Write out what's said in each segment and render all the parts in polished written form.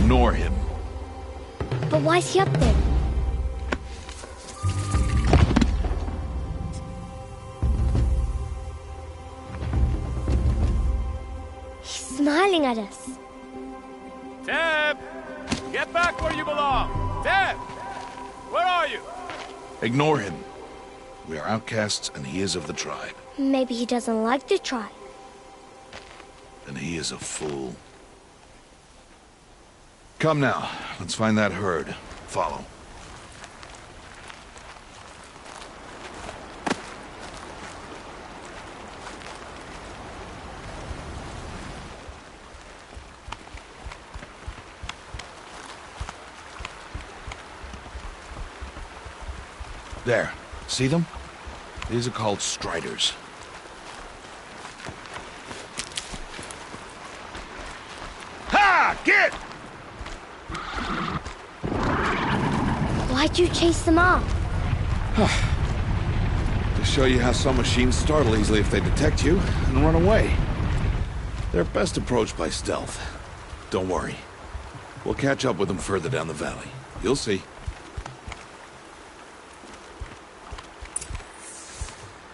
Ignore him. But why is he up there? He's smiling at us. Teb! Get back where you belong! Teb! Where are you? Ignore him. We are outcasts, and he is of the tribe. Maybe he doesn't like the tribe. And he is a fool. Come now, let's find that herd. Follow. There. See them? These are called striders. Ha! Get! Why'd you chase them off? To show you how some machines startle easily if they detect you and run away. They're best approached by stealth. Don't worry. We'll catch up with them further down the valley. You'll see.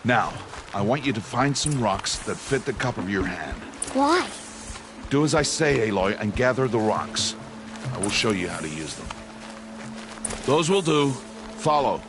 Now, I want you to find some rocks that fit the cup of your hand. Why? Do as I say, Aloy, and gather the rocks. I will show you how to use them. Those will do. Follow.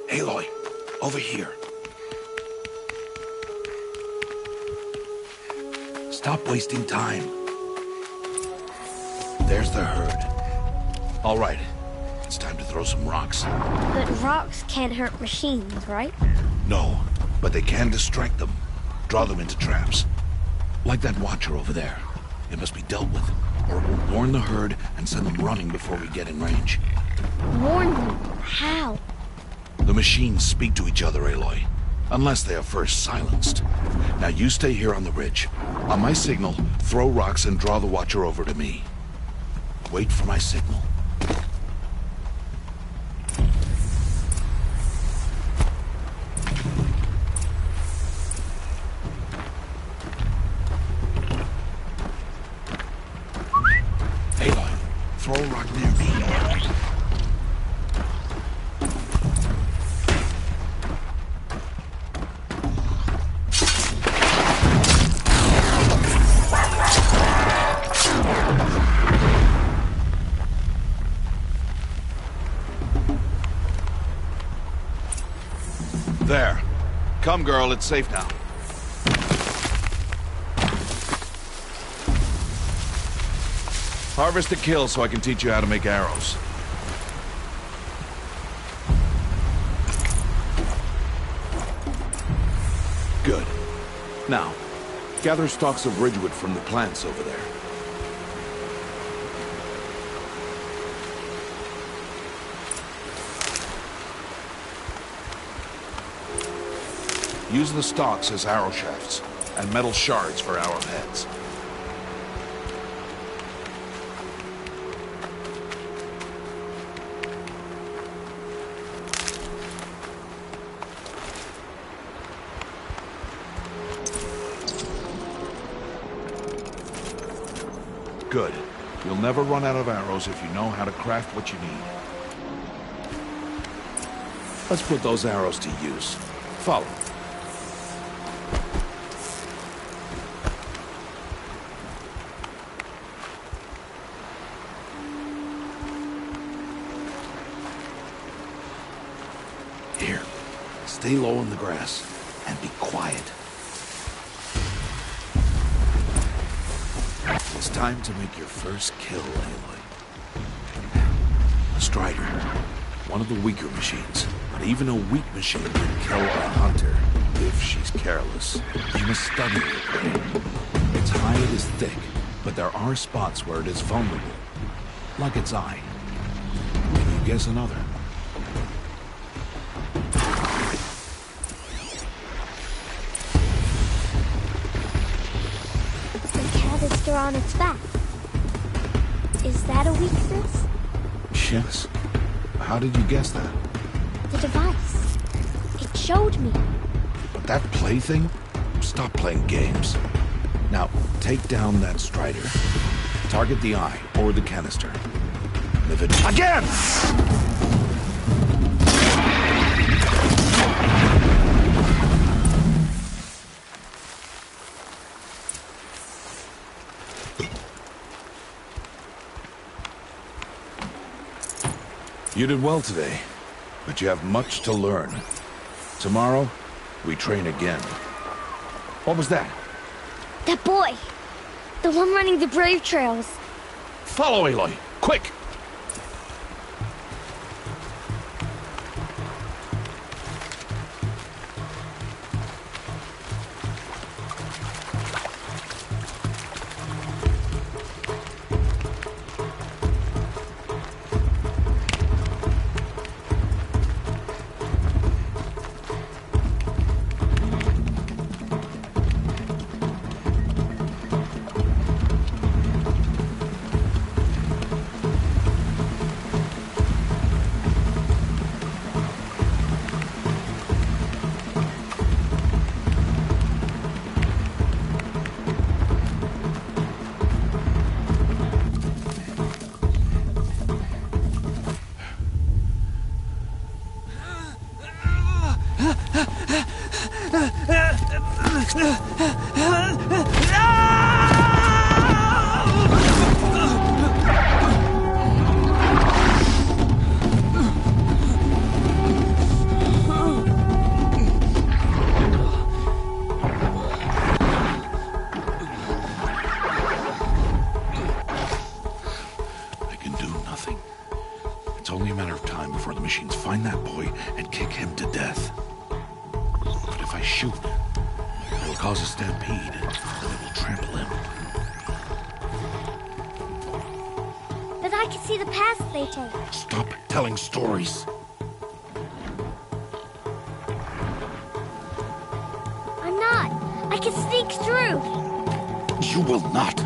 Aloy, over here. Stop wasting time. There's the herd. All right, it's time to throw some rocks. But rocks can't hurt machines, right? No, but they can distract them. Draw them into traps. Like that watcher over there. It must be dealt with, or it will warn the herd and send them running before we get in range. Warn them? How? The machines speak to each other, Aloy. Unless they are first silenced. Now you stay here on the ridge. On my signal, throw rocks and draw the watcher over to me. Wait for my signal. Aloy, throw a rock near me. There. Come, girl, it's safe now. Harvest a kill so I can teach you how to make arrows. Good. Now, gather stalks of ridgewood from the plants over there. Use the stalks as arrow shafts, and metal shards for arrowheads. Good. You'll never run out of arrows if you know how to craft what you need. Let's put those arrows to use. Follow. Here, stay low in the grass and be quiet. It's time to make your first kill, Aloy. Strider. One of the weaker machines. But even a weak machine can kill a hunter if she's careless. You must study your prey. Its hide is thick, but there are spots where it is vulnerable. Like its eye. Can you guess another? The canister on its back. Is that a weakness? Yes. How did you guess that? The device. It showed me. But that plaything? Stop playing games. Now, take down that Strider. Target the eye or the canister. And if it... Again! You did well today, but you have much to learn. Tomorrow, we train again. What was that? That boy. The one running the brave trails. Follow Aloy, quick! It's only a matter of time before the machines find that boy and kick him to death. But if I shoot, it will cause a stampede, and it will trample him. But I can see the paths they take. Stop telling stories. I'm not. I can sneak through. You will not.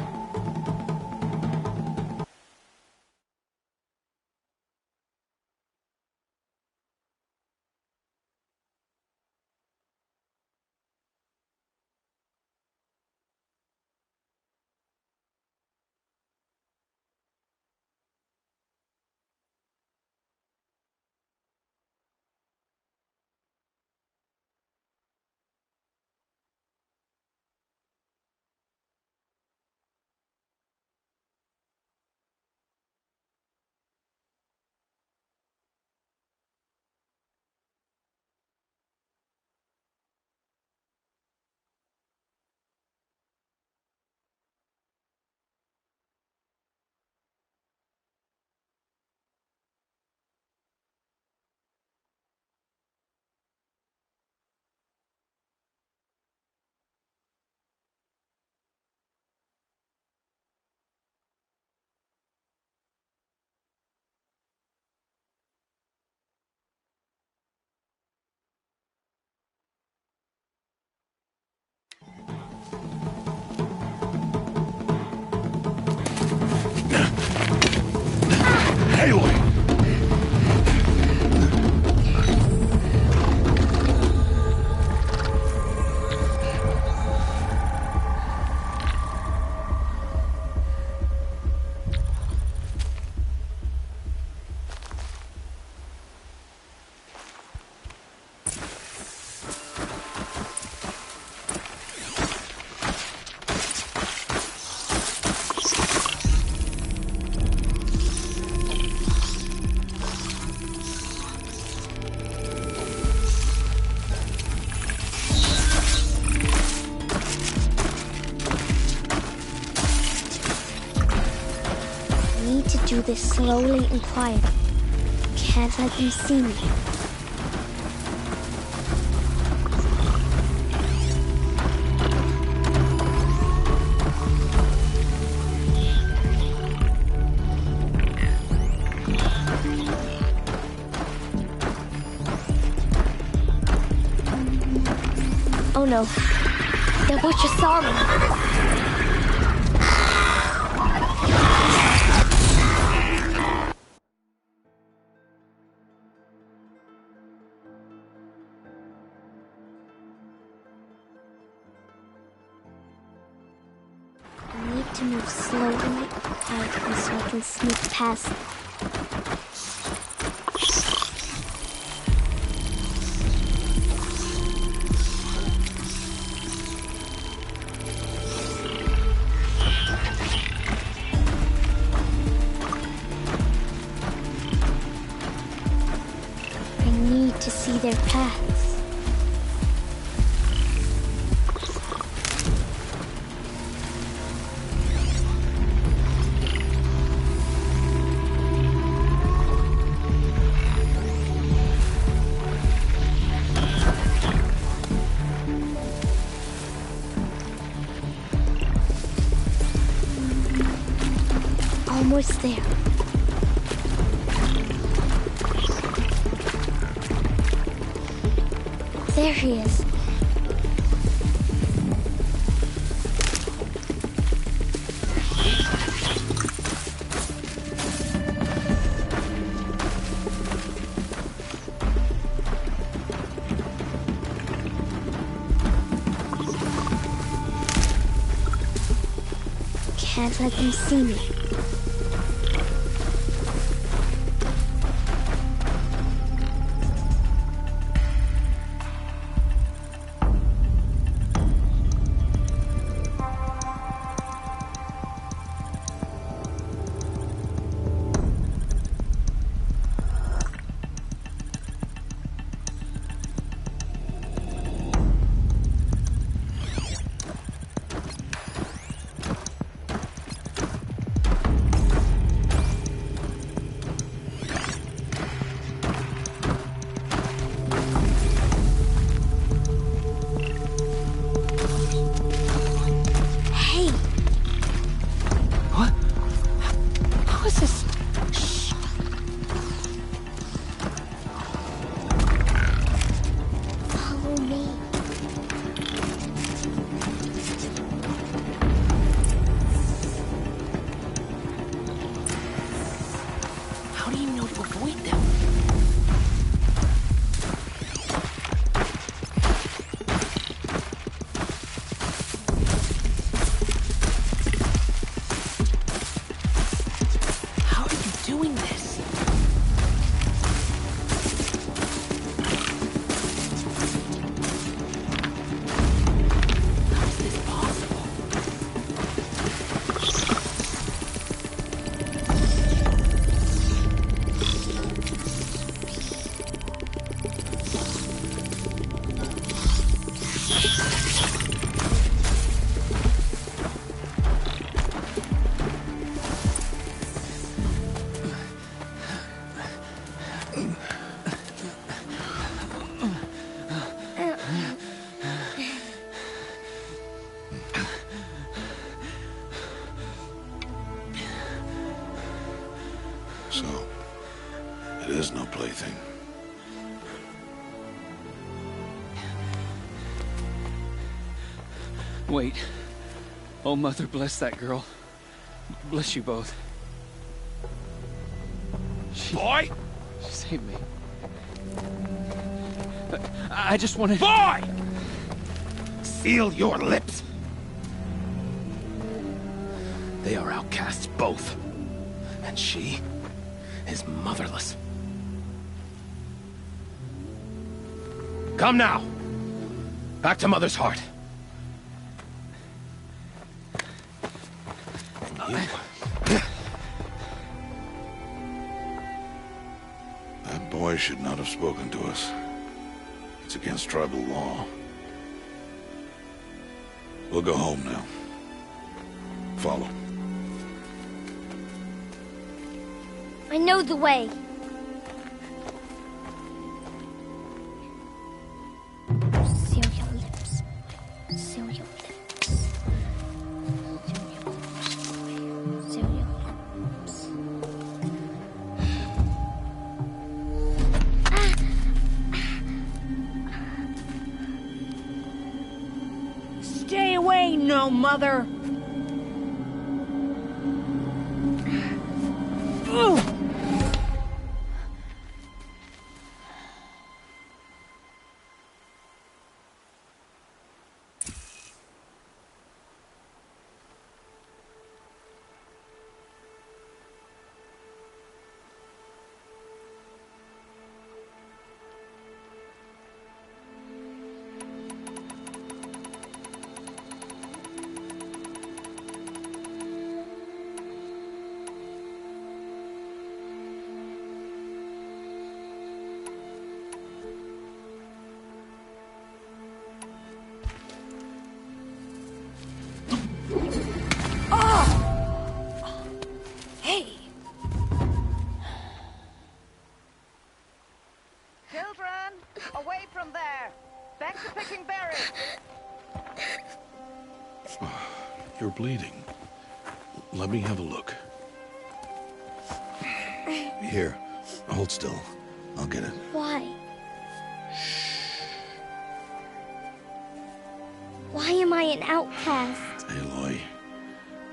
this slowly and quiet. Can't let them see me. Oh no. The Watcher saw me. I need to move slowly and quietly so I can sneak past them. To see their paths. Almost there. There he is. Can't let them see me. So, it is no plaything. Wait. Oh, Mother, bless that girl. Bless you both. Boy! She saved me. I just wanted... Boy! Seal your lips! They are outcasts, both. And she is motherless. Come now! Back to Mother's heart. That boy should not have spoken to us. It's against tribal law. We'll go home now. Follow. I know the way. Seal your lips. Seal your lips. Seal your lips. Stay away, no mother! Children, away from there! Back to picking berries! You're bleeding. Let me have a look. Here, hold still. I'll get it. Why? Why am I an outcast? Aloy,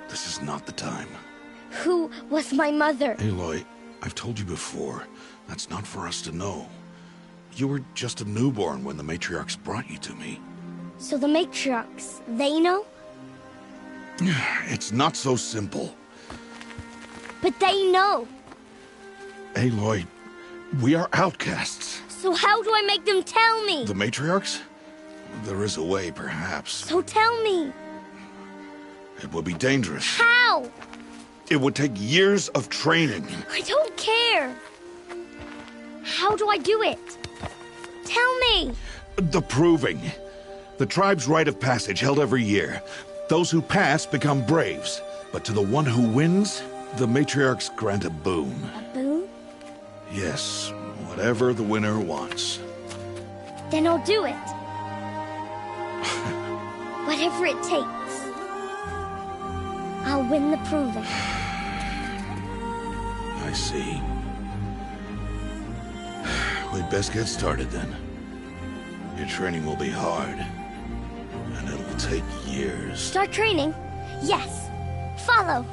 this is not the time. Who was my mother? Aloy, I've told you before, that's not for us to know. You were just a newborn when the matriarchs brought you to me. So the matriarchs, they know? It's not so simple. But they know. Aloy, we are outcasts. So how do I make them tell me? The matriarchs? There is a way, perhaps. So tell me. It would be dangerous. How? It would take years of training. I don't care. How do I do it? Tell me. The proving. The tribe's rite of passage held every year. Those who pass become braves. But to the one who wins, the matriarchs grant a boon. A boon? Yes, whatever the winner wants. Then I'll do it. Whatever it takes. I'll win the proving. I see. We'd best get started then. Your training will be hard. And it'll take years. Start training? Yes. Follow.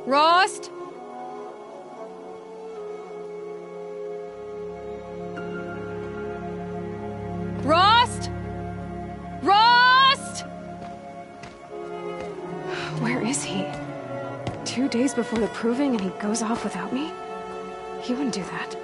Rost? Rost? Rost? Where is he? 2 days before the proving and he goes off without me? He wouldn't do that.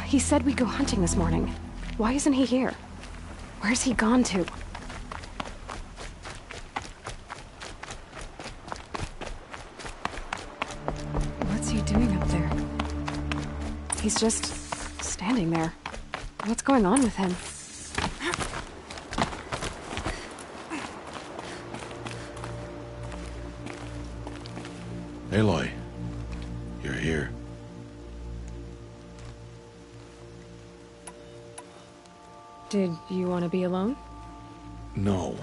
He said we'd go hunting this morning. Why isn't he here? Where's he gone to? What's he doing up there? He's just standing there. What's going on with him? Aloy, you're here. Did you want to be alone? No.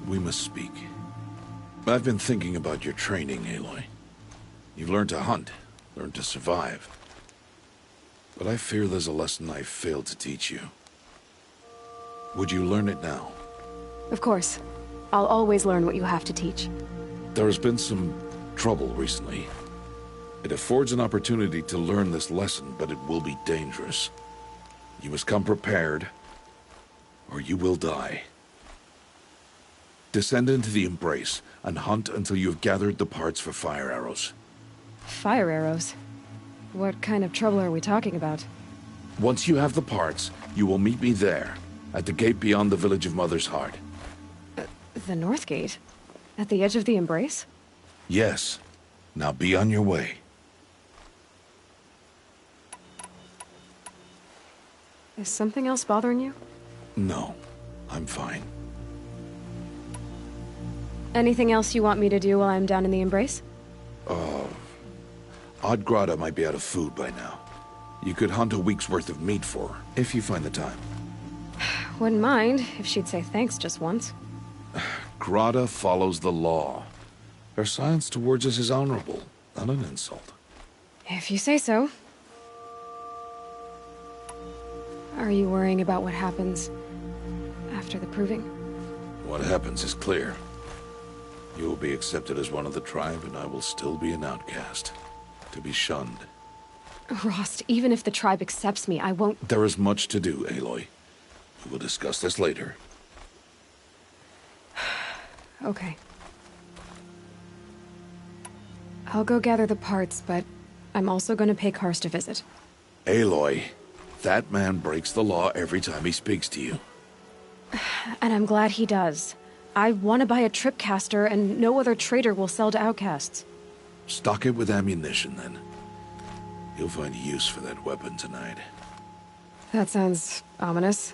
We must speak. I've been thinking about your training, Aloy. You've learned to hunt, learned to survive. But I fear there's a lesson I failed to teach you. Would you learn it now? Of course. I'll always learn what you have to teach. There has been some trouble recently. It affords an opportunity to learn this lesson, but it will be dangerous. You must come prepared, or you will die. Descend into the Embrace, and hunt until you have gathered the parts for fire arrows. Fire arrows? What kind of trouble are we talking about? Once you have the parts, you will meet me there, at the gate beyond the village of Mother's Heart. The North Gate? At the edge of the Embrace? Yes. Now be on your way. Is something else bothering you? No, I'm fine. Anything else you want me to do while I'm down in the Embrace? Odd Grata might be out of food by now. You could hunt a week's worth of meat for her, if you find the time. Wouldn't mind if she'd say thanks just once. Grata follows the law. Her silence towards us is honorable, not an insult. If you say so. Are you worrying about what happens after the proving? What happens is clear. You will be accepted as one of the tribe, and I will still be an outcast. To be shunned. Rost, even if the tribe accepts me, I won't— There is much to do, Aloy. We will discuss this later. Okay. I'll go gather the parts, but I'm also gonna pay Karst a visit. Aloy, that man breaks the law every time he speaks to you. And I'm glad he does. I want to buy a tripcaster, and no other trader will sell to outcasts. Stock it with ammunition, then. You'll find use for that weapon tonight. That sounds ominous.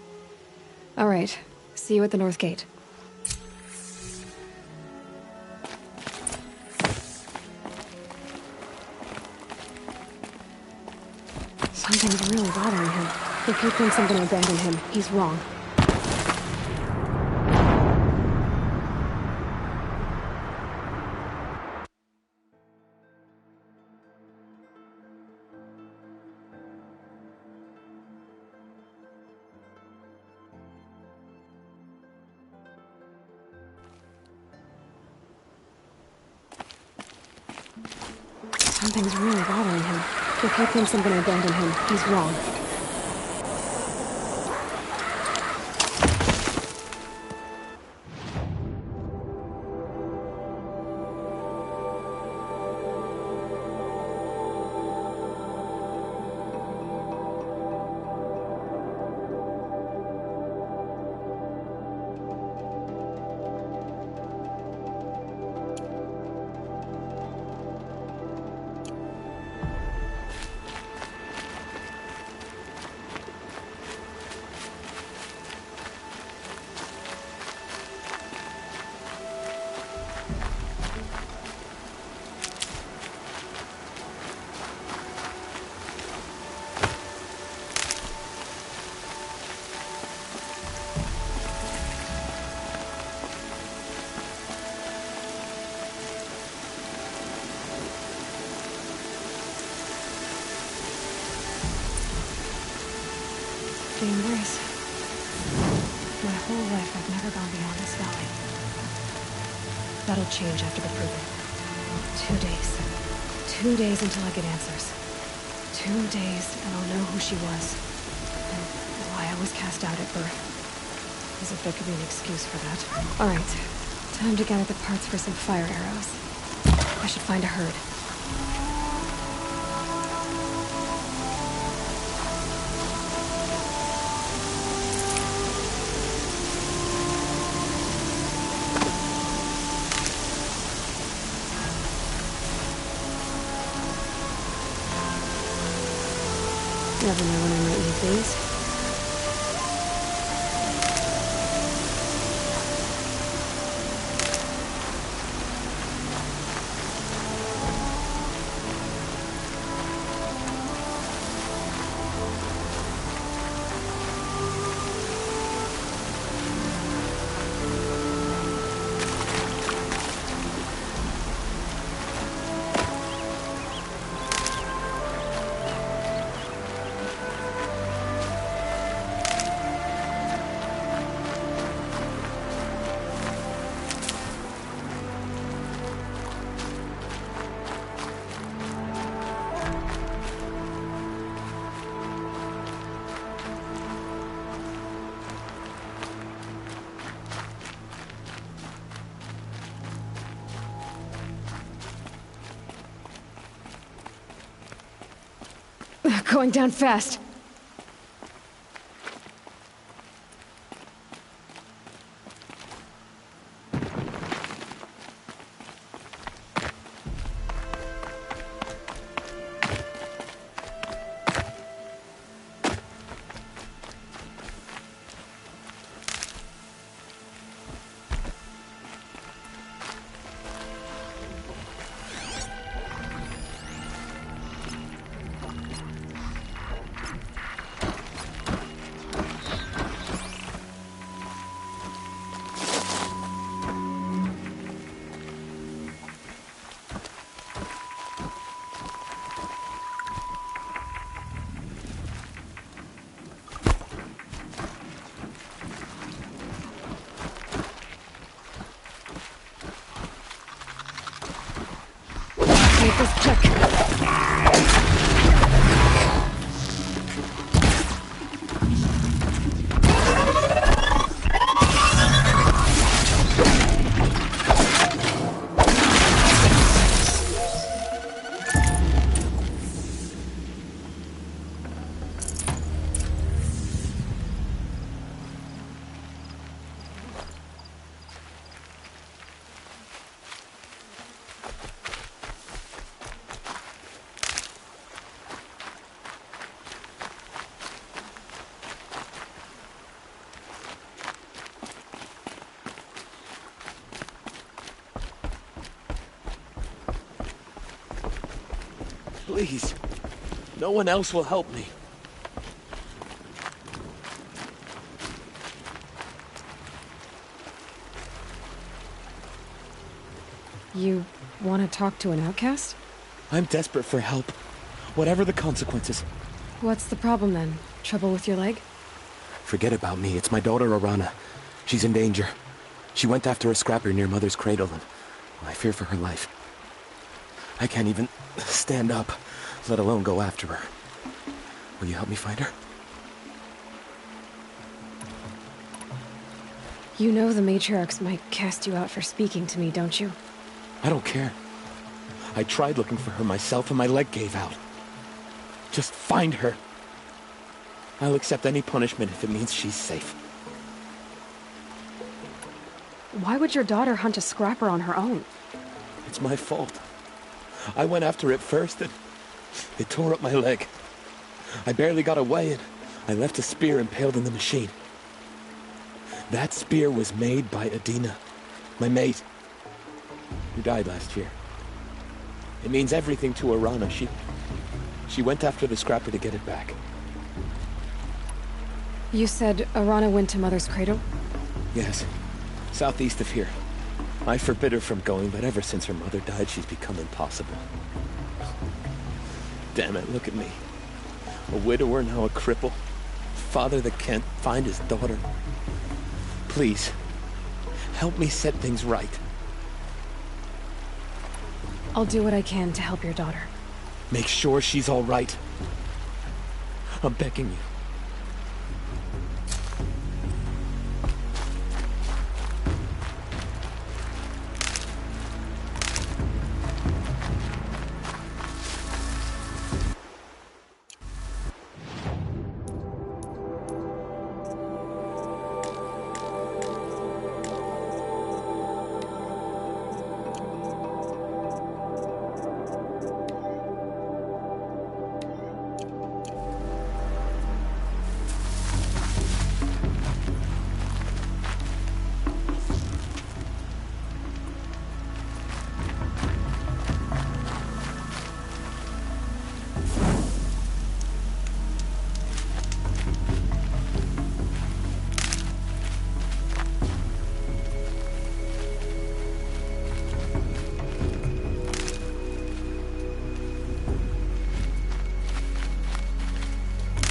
All right. See you at the North Gate. Something's really bothering him. If he thinks I'm gonna abandon him, he's wrong. Something's really bothering him. If he thinks I'm gonna abandon him, he's wrong. Dangerous. My whole life I've never gone beyond this valley. That'll change after the proving. 2 days. 2 days until I get answers. 2 days and I'll know who she was. And why I was cast out at birth. As if there could be an excuse for that. Alright. Time to gather the parts for some fire arrows. I should find a herd. Never know when I might need these. Going down fast. Make this quick. Please. No one else will help me. You want to talk to an outcast? I'm desperate for help. Whatever the consequences. What's the problem then? Trouble with your leg? Forget about me. It's my daughter, Arana. She's in danger. She went after a scrapper near Mother's cradle, and I fear for her life. I can't even stand up, let alone go after her. Will you help me find her? You know the matriarchs might cast you out for speaking to me, don't you? I don't care. I tried looking for her myself and my leg gave out. Just find her. I'll accept any punishment if it means she's safe. Why would your daughter hunt a scrapper on her own? It's my fault. I went after it first and it tore up my leg. I barely got away and I left a spear impaled in the machine. That spear was made by Adina, my mate, who died last year. It means everything to Arana. She went after the scrapper to get it back. You said Arana went to Mother's cradle? Yes, southeast of here. I forbid her from going, but ever since her mother died, she's become impossible. Damn it, look at me. A widower, now a cripple. Father that can't find his daughter. Please, help me set things right. I'll do what I can to help your daughter. Make sure she's all right. I'm begging you.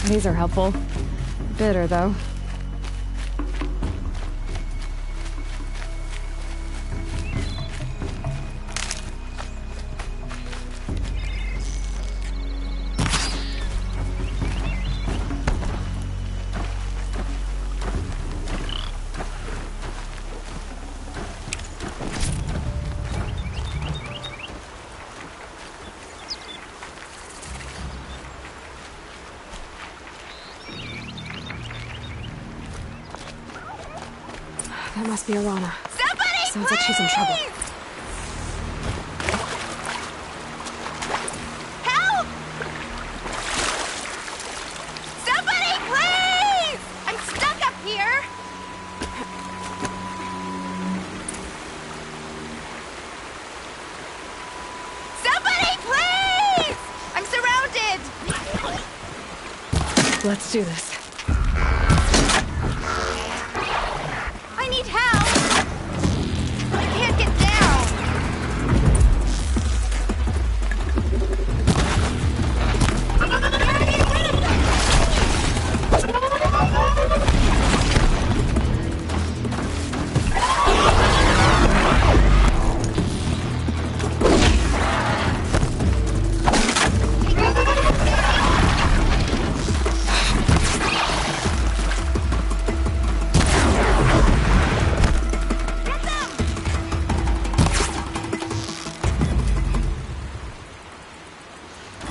These are helpful. Bitter, though. That must be Arana. Somebody, Sounds like she's in trouble. Help! Somebody, please! I'm stuck up here! Somebody, please! I'm surrounded! Let's do this. I need help! I can't get down!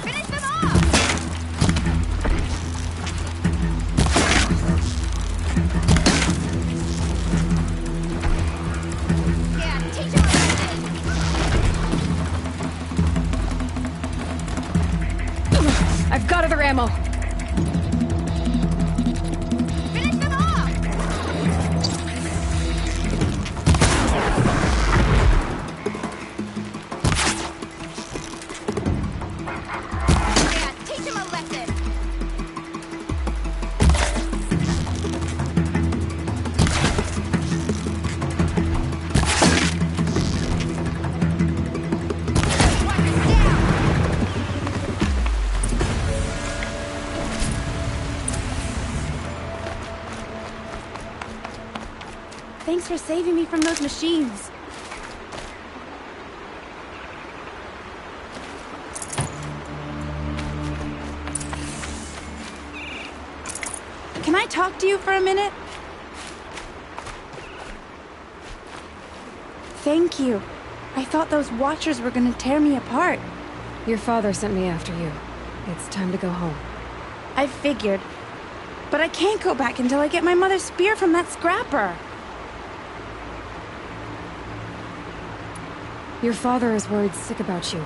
Finish them off! Yeah, teach them a lesson! I've got other ammo. Finish them off! Yeah, teach them a lesson! Watch it down! Thanks for saving me from those machines. Can I talk to you for a minute? Thank you. I thought those Watchers were gonna tear me apart. Your father sent me after you. It's time to go home. I figured. But I can't go back until I get my mother's spear from that scrapper. Your father is worried sick about you.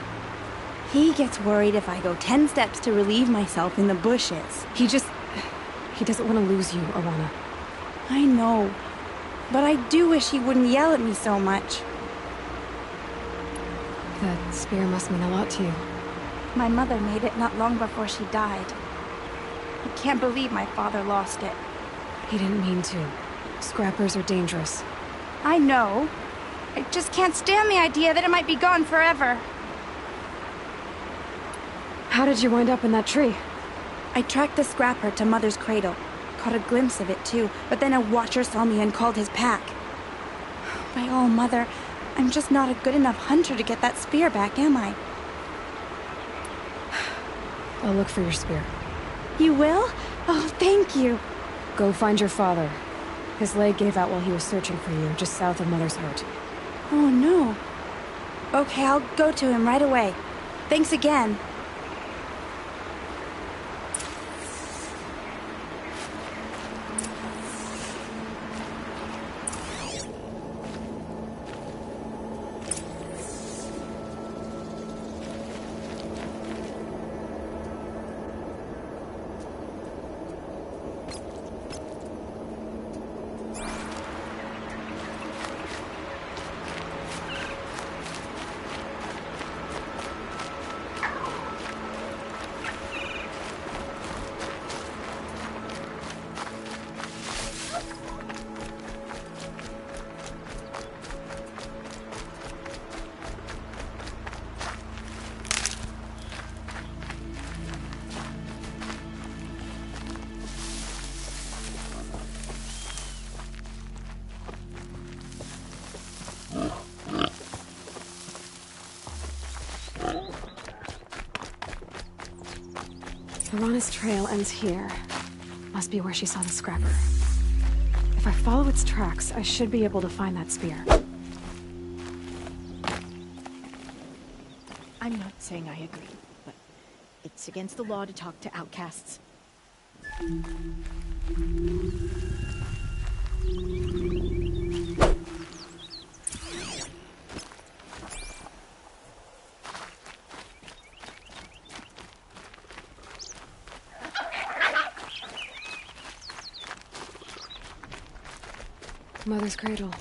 He gets worried if I go 10 steps to relieve myself in the bushes. He doesn't want to lose you, Alana. I know. But I do wish he wouldn't yell at me so much. That spear must mean a lot to you. My mother made it not long before she died. I can't believe my father lost it. He didn't mean to. Scrappers are dangerous. I know. I just can't stand the idea that it might be gone forever. How did you wind up in that tree? I tracked the scrapper to Mother's cradle. Caught a glimpse of it too, but then a Watcher saw me and called his pack. By all, Mother, I'm just not a good enough hunter to get that spear back, am I? I'll look for your spear. You will? Oh, thank you. Go find your father. His leg gave out while he was searching for you, just south of Mother's Heart. Oh, no. Okay, I'll go to him right away. Thanks again. Alana's trail ends here. Must be where she saw the scrapper. If I follow its tracks, I should be able to find that spear. I'm not saying I agree, but it's against the law to talk to outcasts. Mother's cradle.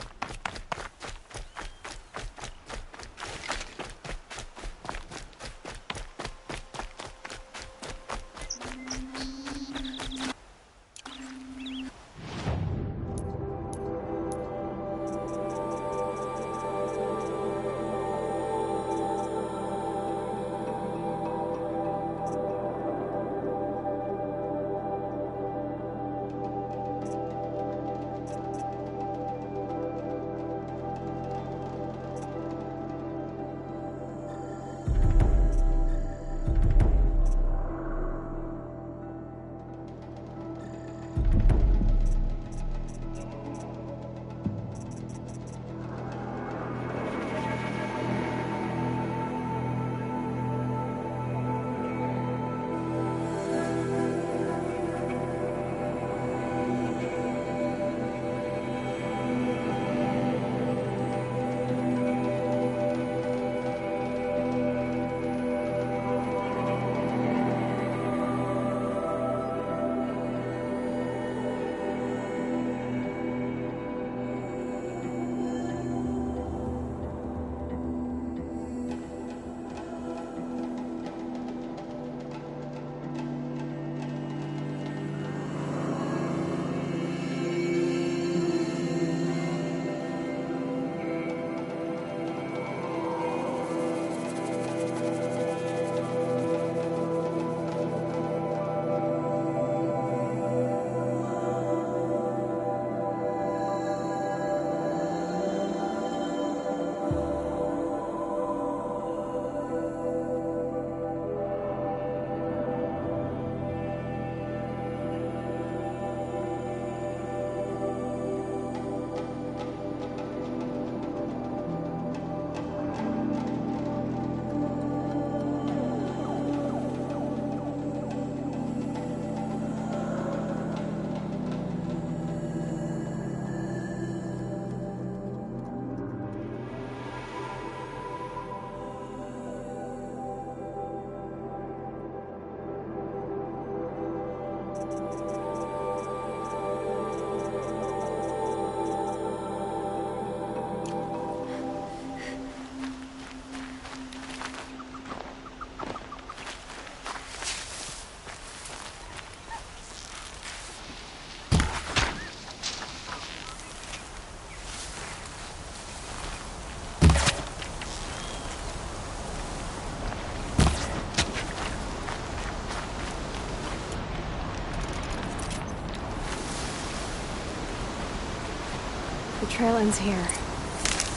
The trail ends here.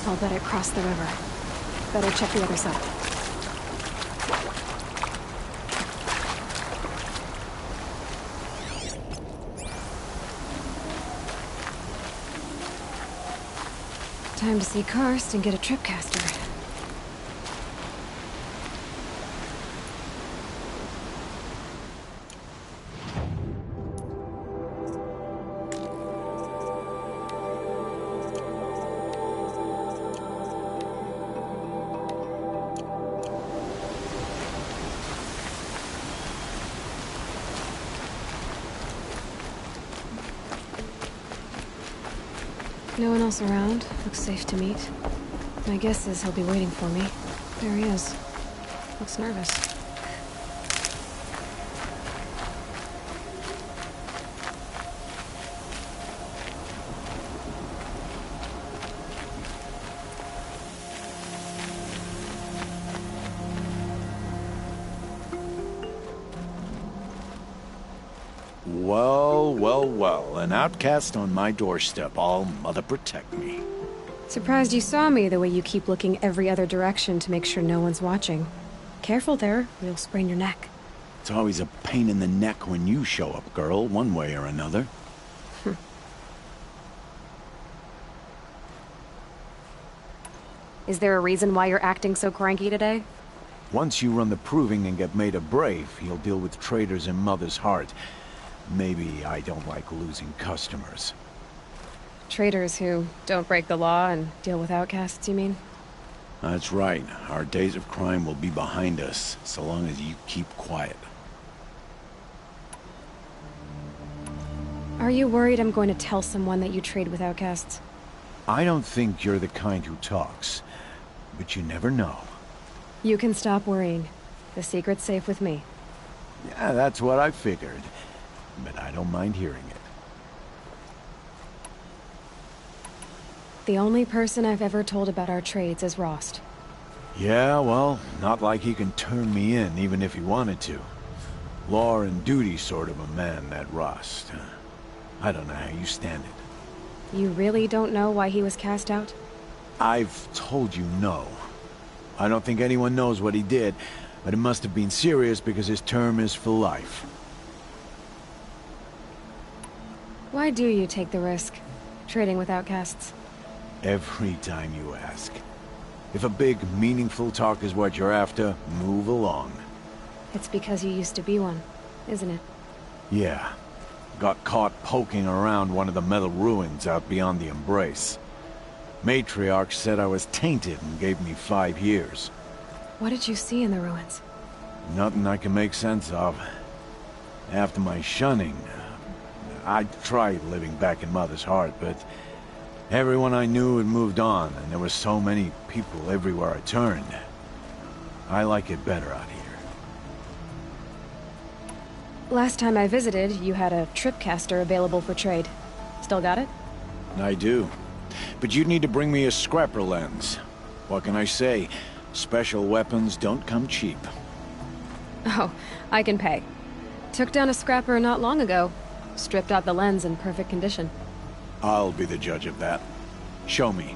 I'll bet it crossed the river. Better check the other side. Time to see Karst and get a tripcaster. No one else around. Looks safe to meet. My guess is he'll be waiting for me. There he is. Looks nervous. Well, well, well. An outcast on my doorstep. All mother protect me. Surprised you saw me the way you keep looking every other direction to make sure no one's watching. Careful there, you'll sprain your neck. It's always a pain in the neck when you show up, girl, one way or another. Is there a reason why you're acting so cranky today? Once you run the proving and get made a brave, you'll deal with traitors in Mother's heart. Maybe I don't like losing customers. Traitors who don't break the law and deal with outcasts, you mean? That's right. Our days of crime will be behind us, so long as you keep quiet. Are you worried I'm going to tell someone that you trade with outcasts? I don't think you're the kind who talks, but you never know. You can stop worrying. The secret's safe with me. Yeah, that's what I figured. But I don't mind hearing it. The only person I've ever told about our trades is Rost. Yeah, well, not like he can turn me in, even if he wanted to. Law and duty sort of a man, that Rost. I don't know how you stand it. You really don't know why he was cast out? I've told you no. I don't think anyone knows what he did, but it must have been serious because his term is for life. Why do you take the risk, trading with outcasts? Every time you ask. If a big, meaningful talk is what you're after, move along. It's because you used to be one, isn't it? Yeah. Got caught poking around one of the metal ruins out beyond the Embrace. Matriarch said I was tainted and gave me 5 years. What did you see in the ruins? Nothing I can make sense of. After my shunning, I tried living back in Mother's heart, but everyone I knew had moved on, and there were so many people everywhere I turned. I like it better out here. Last time I visited, you had a tripcaster available for trade. Still got it? I do. But you'd need to bring me a scrapper lens. What can I say? Special weapons don't come cheap. Oh, I can pay. Took down a scrapper not long ago. Stripped out the lens in perfect condition. I'll be the judge of that. Show me.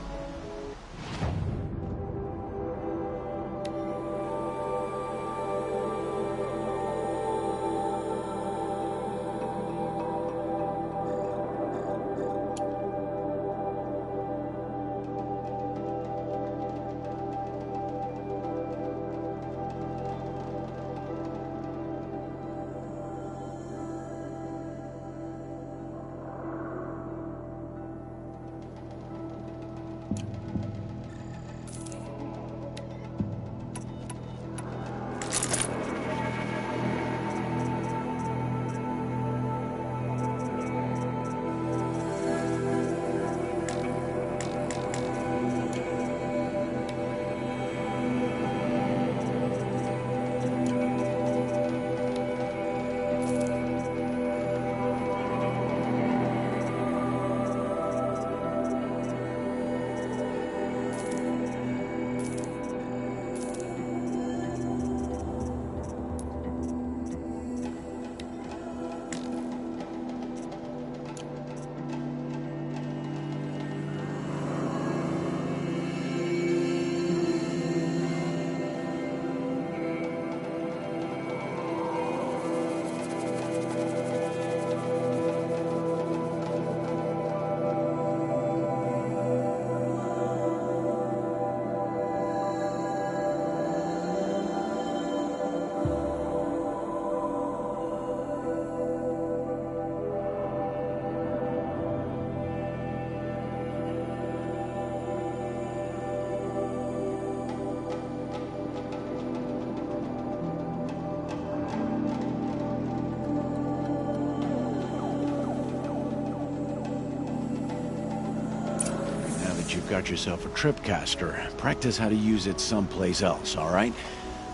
got yourself a tripcaster, practice how to use it someplace else, all right?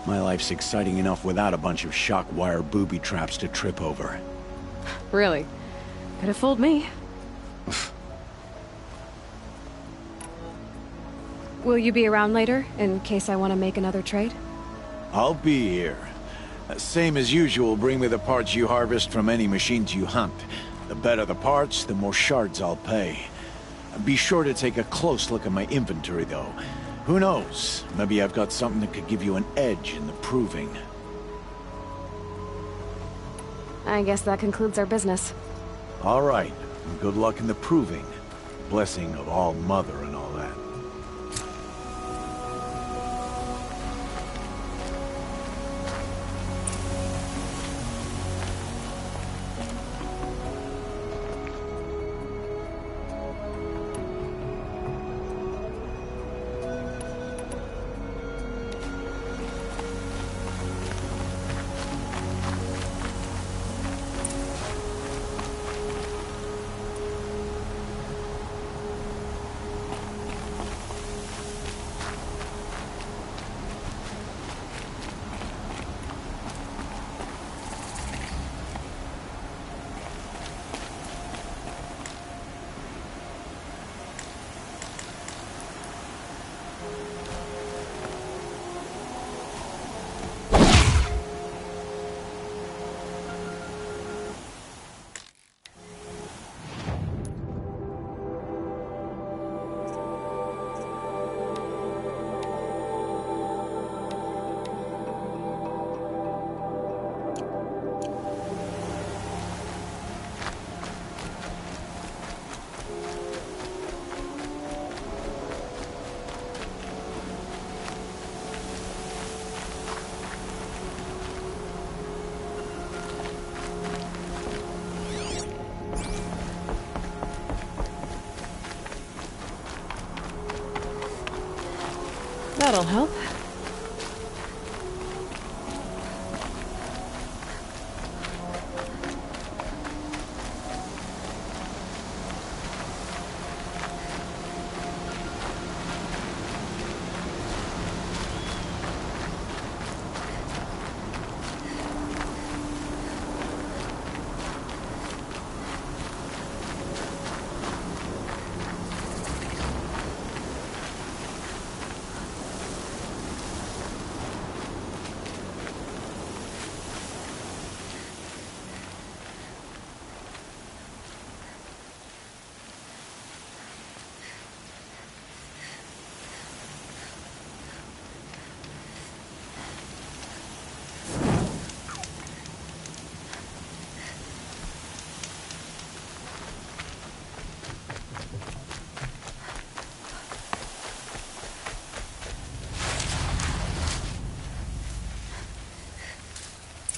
My life's exciting enough without a bunch of shock wire booby traps to trip over. Really? Could have fooled me. Will you be around later, in case I want to make another trade? I'll be here. Same as usual, bring me the parts you harvest from any machines you hunt. The better the parts, the more shards I'll pay. Be sure to take a close look at my inventory, though. Who knows? Maybe I've got something that could give you an edge in the proving. I guess that concludes our business. All right. And good luck in the proving. Blessing of All Mother and all that. That'll help.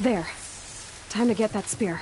There. Time to get that spear.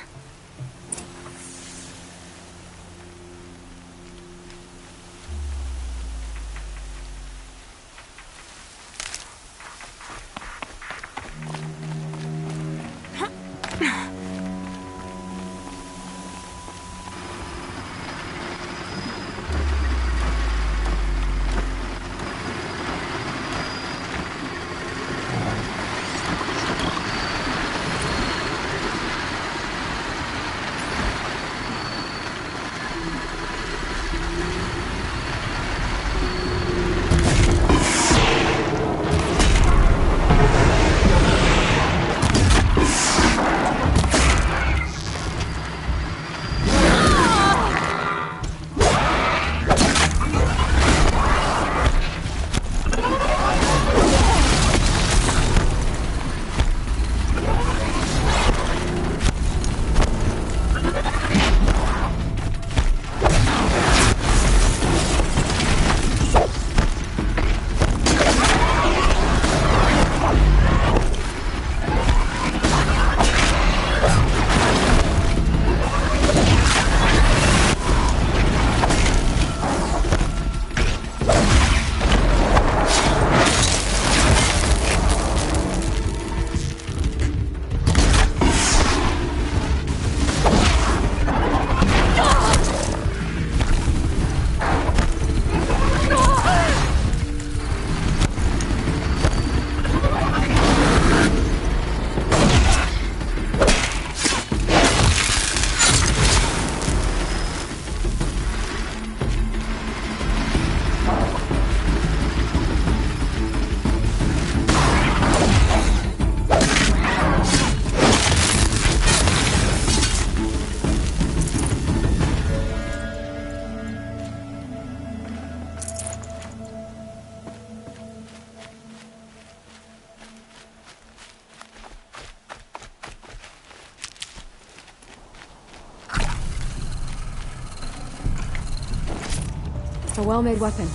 a well-made weapon.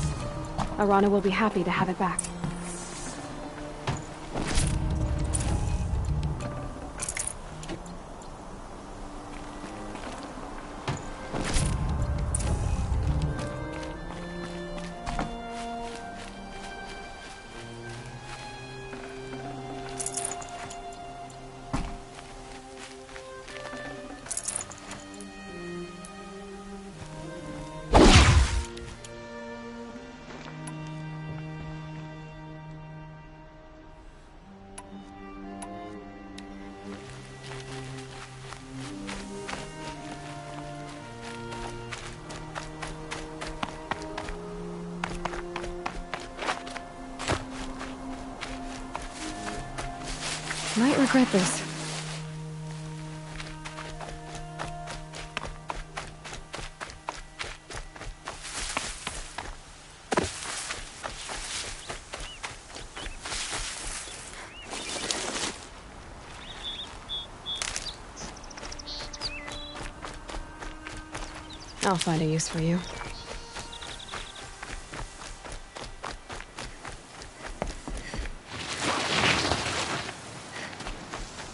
Arana will be happy to have it back. Might regret this. I'll find a use for you.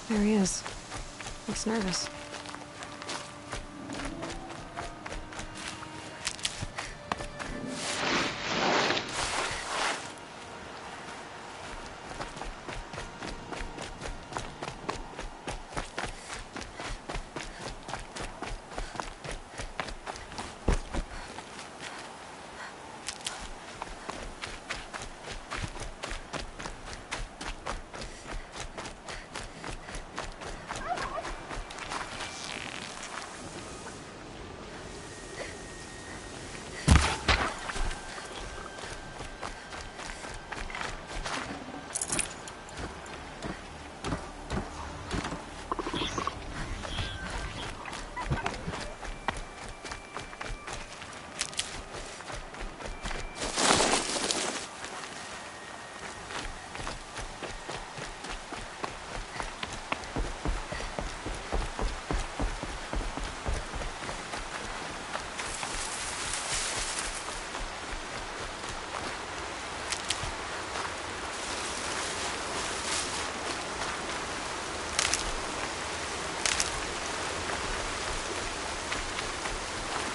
There he is. Looks nervous.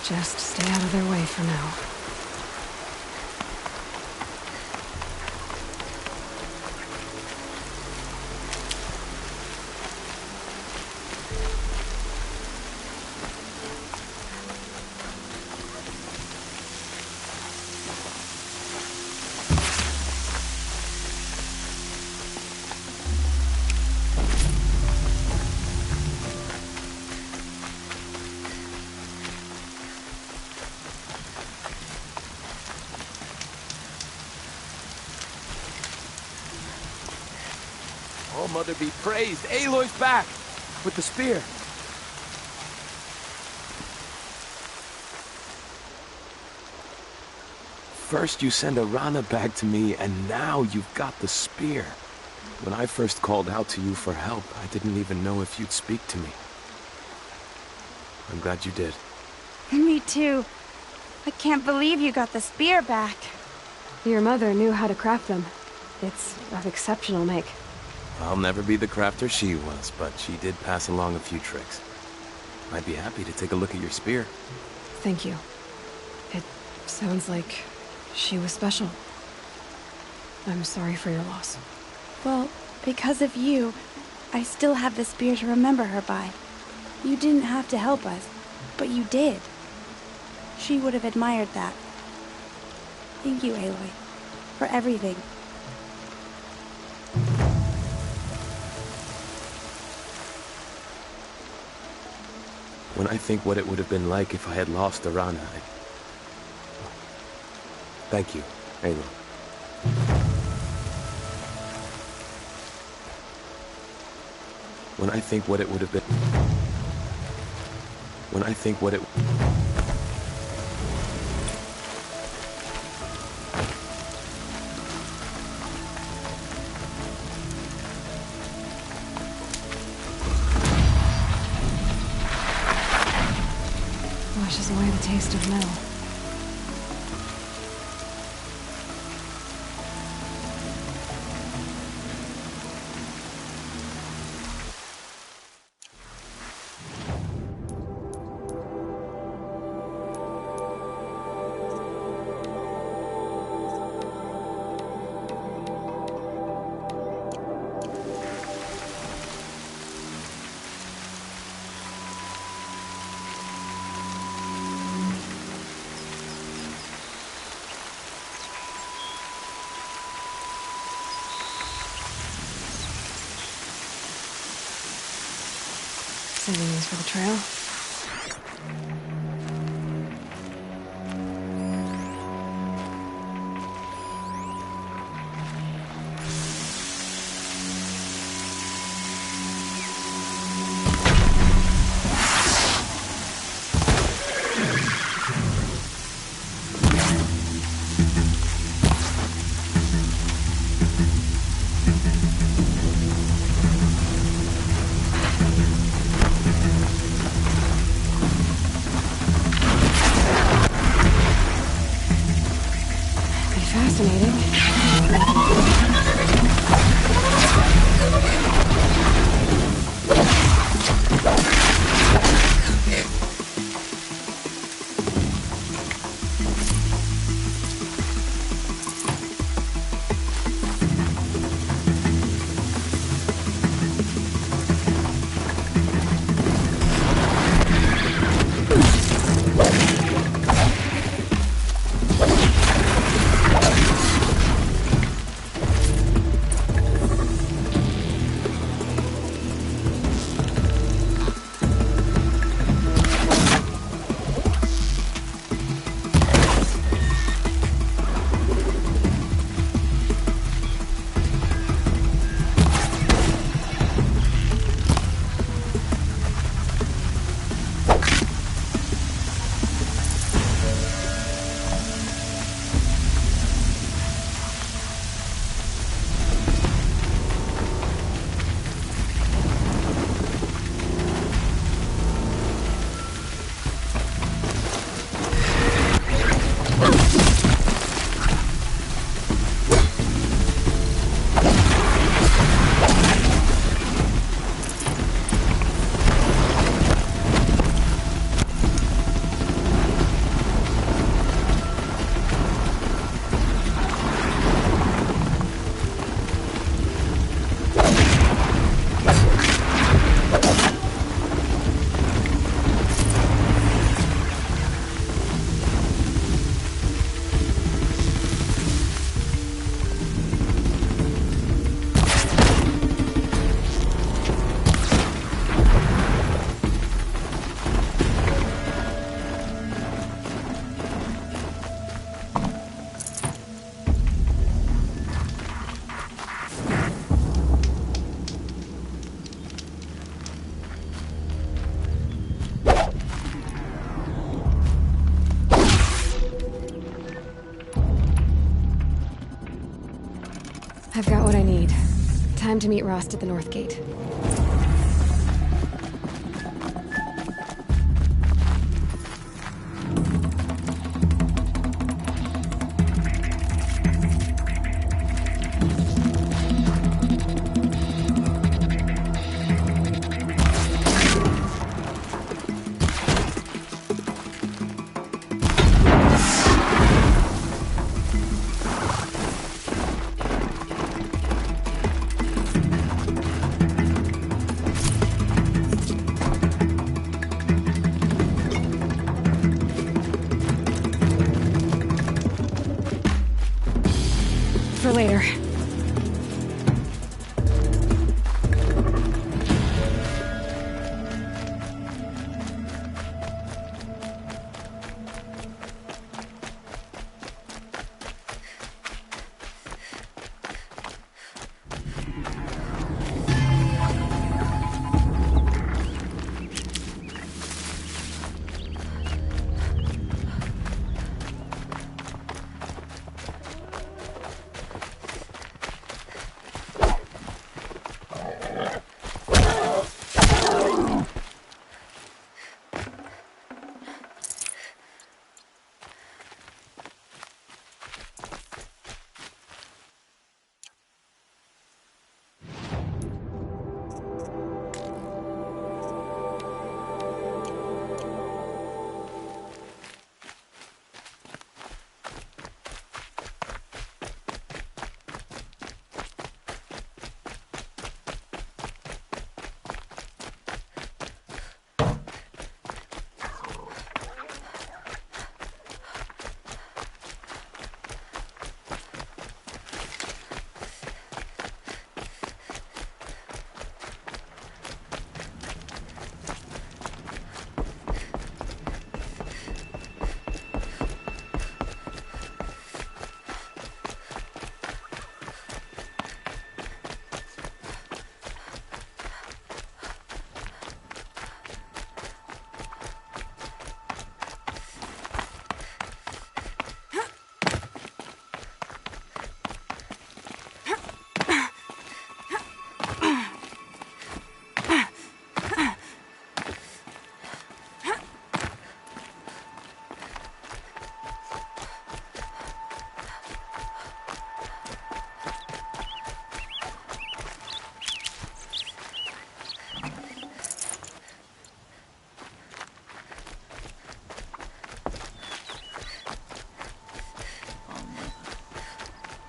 Just stay out of their way for now. Oh, Mother be praised. Aloy's back! With the spear. First you send Arana back to me, and now you've got the spear. When I first called out to you for help, I didn't even know if you'd speak to me. I'm glad you did. Me too. I can't believe you got the spear back. Your mother knew how to craft them. It's of exceptional make. I'll never be the crafter she was, but she did pass along a few tricks. I'd be happy to take a look at your spear. Thank you. It sounds like she was special. I'm sorry for your loss. Well, because of you, I still have the spear to remember her by. You didn't have to help us, but you did. She would have admired that. Thank you, Aloy, for everything. When I think what it would have been like if I had lost Arana, Thank you, Aloy. When I think what it would have been... When I think what it... Washes away the taste of metal. Saving these for the trail. I've got what I need. Time to meet Rost at the North Gate. For later.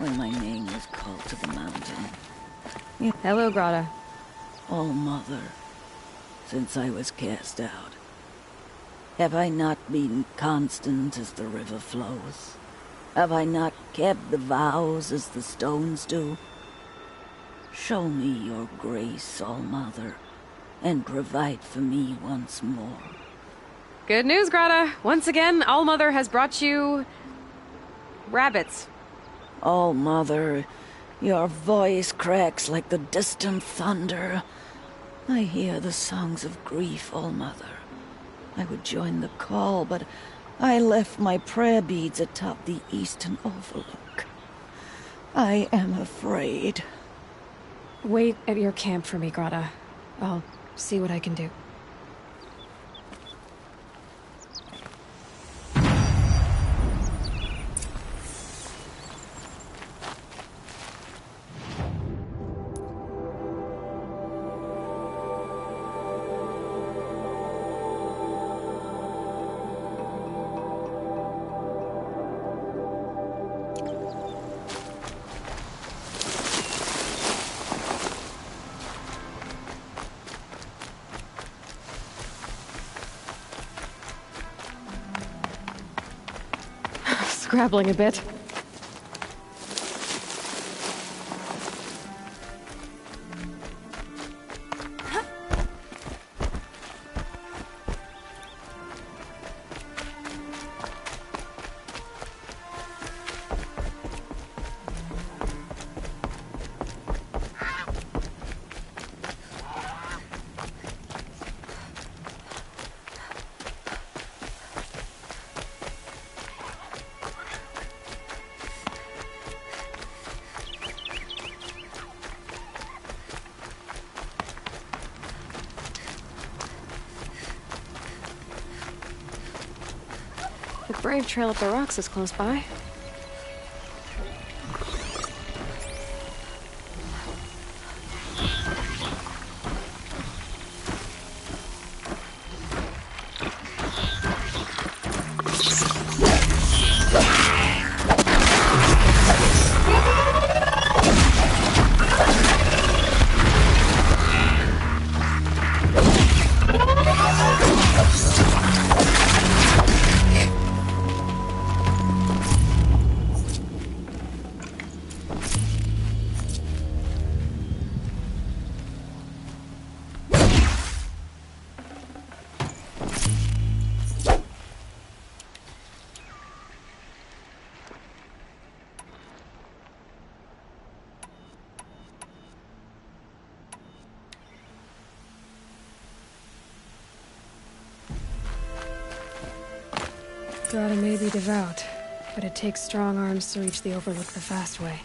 when my name was called to the mountain. Hello, Grata. All Mother, since I was cast out, have I not been constant as the river flows? Have I not kept the vows as the stones do? Show me your grace, All Mother, and provide for me once more. Good news, Grata. Once again, All Mother has brought you... rabbits. All Mother, your voice cracks like the distant thunder. I hear the songs of grief, All Mother. I would join the call, but I left my prayer beads atop the eastern overlook. I am afraid. Wait at your camp for me, Grata. I'll see what I can do. Scrabbling a bit. The brave trail up the rocks is close by. Grata may be devout, but it takes strong arms to reach the Overlook the fast way.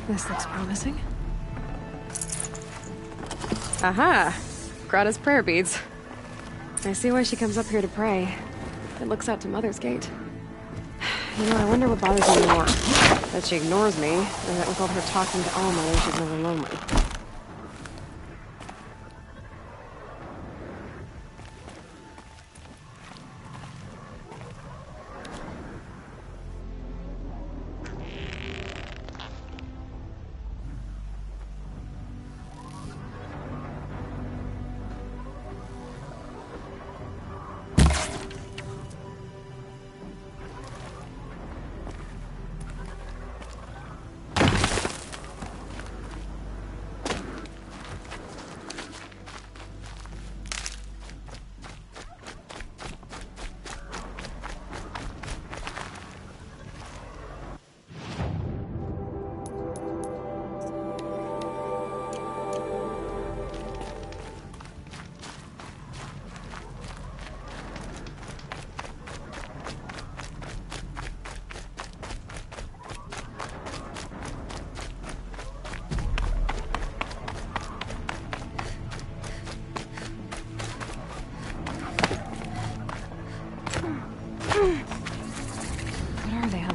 This looks promising. Aha! Grata's prayer beads. I see why she comes up here to pray. It looks out to Mother's Gate. You know, I wonder what bothers me more. That she ignores me, or that with all her talking to Alma, she's never lonely.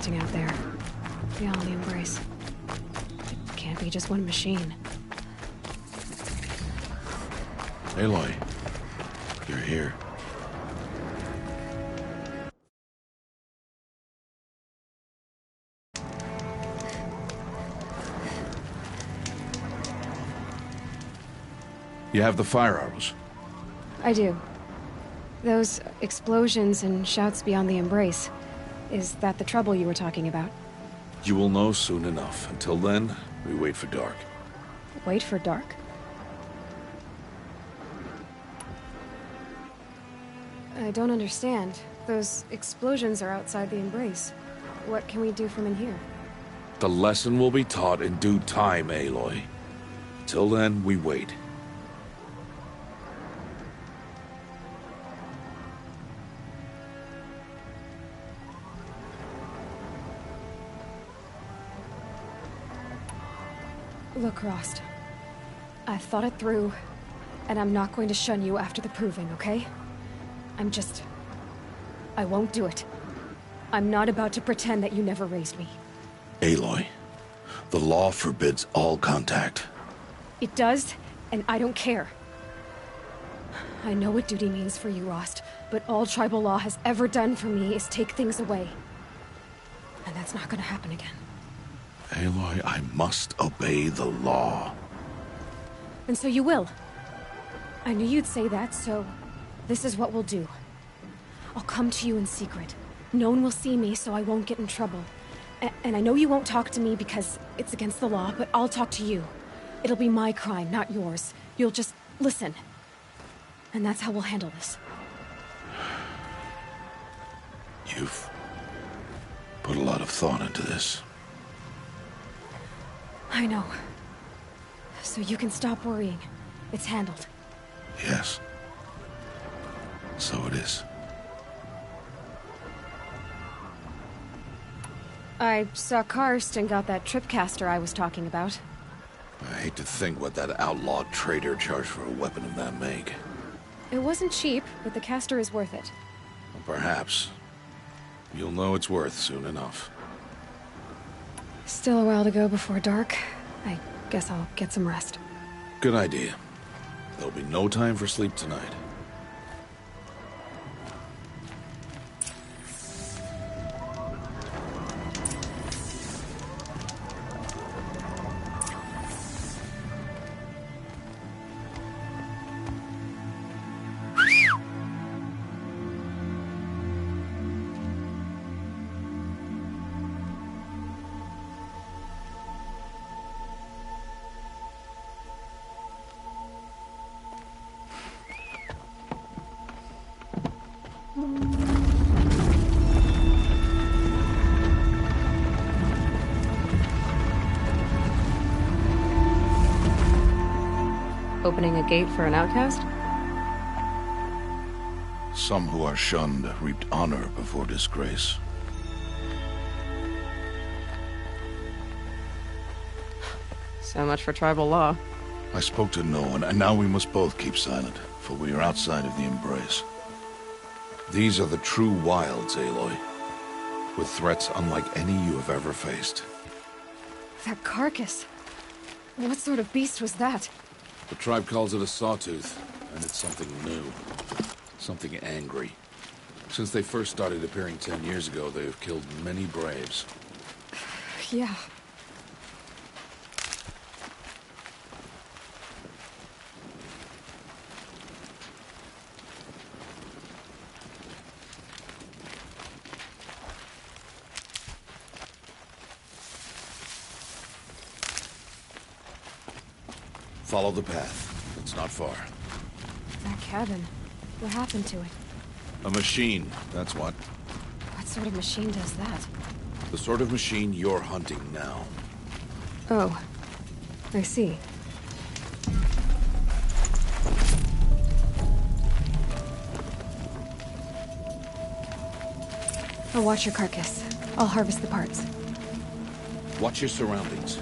Out there, beyond the embrace. It can't be just one machine. Aloy, you're here. You have the fire arrows? I do. Those explosions and shouts beyond the embrace. Is that the trouble you were talking about? You will know soon enough. Until then, we wait for dark. Wait for dark? I don't understand. Those explosions are outside the embrace. What can we do from in here? The lesson will be taught in due time, Aloy. Till then, we wait. Look, Rost. I've thought it through, and I'm not going to shun you after the proving, okay? I won't do it. I'm not about to pretend that you never raised me. Aloy, the law forbids all contact. It does, and I don't care. I know what duty means for you, Rost, but all tribal law has ever done for me is take things away. And that's not gonna happen again. Aloy, I must obey the law. And so you will. I knew you'd say that, so this is what we'll do. I'll come to you in secret. No one will see me, so I won't get in trouble. And I know you won't talk to me because it's against the law, but I'll talk to you. It'll be my crime, not yours. You'll just listen. And that's how we'll handle this. You've put a lot of thought into this. I know. So you can stop worrying. It's handled. Yes. So it is. I saw Karst and got that tripcaster I was talking about. I hate to think what that outlawed trader charged for a weapon of that make. It wasn't cheap, but the caster is worth it. Well, perhaps. You'll know it's worth soon enough. Still a while to go before dark. I guess I'll get some rest. Good idea. There'll be no time for sleep tonight. Opening a gate for an outcast? Some who are shunned reaped honor before disgrace. So much for tribal law. I spoke to no one, and now we must both keep silent, for we are outside of the embrace. These are the true wilds, Aloy. With threats unlike any you have ever faced. That carcass. What sort of beast was that? The tribe calls it a sawtooth, and it's something new. Something angry. Since they first started appearing 10 years ago, they have killed many braves. Yeah. Follow the path. It's not far. That cabin. What happened to it? A machine, that's what. What sort of machine does that? The sort of machine you're hunting now. Oh. I see. I'll watch your carcass. I'll harvest the parts. Watch your surroundings.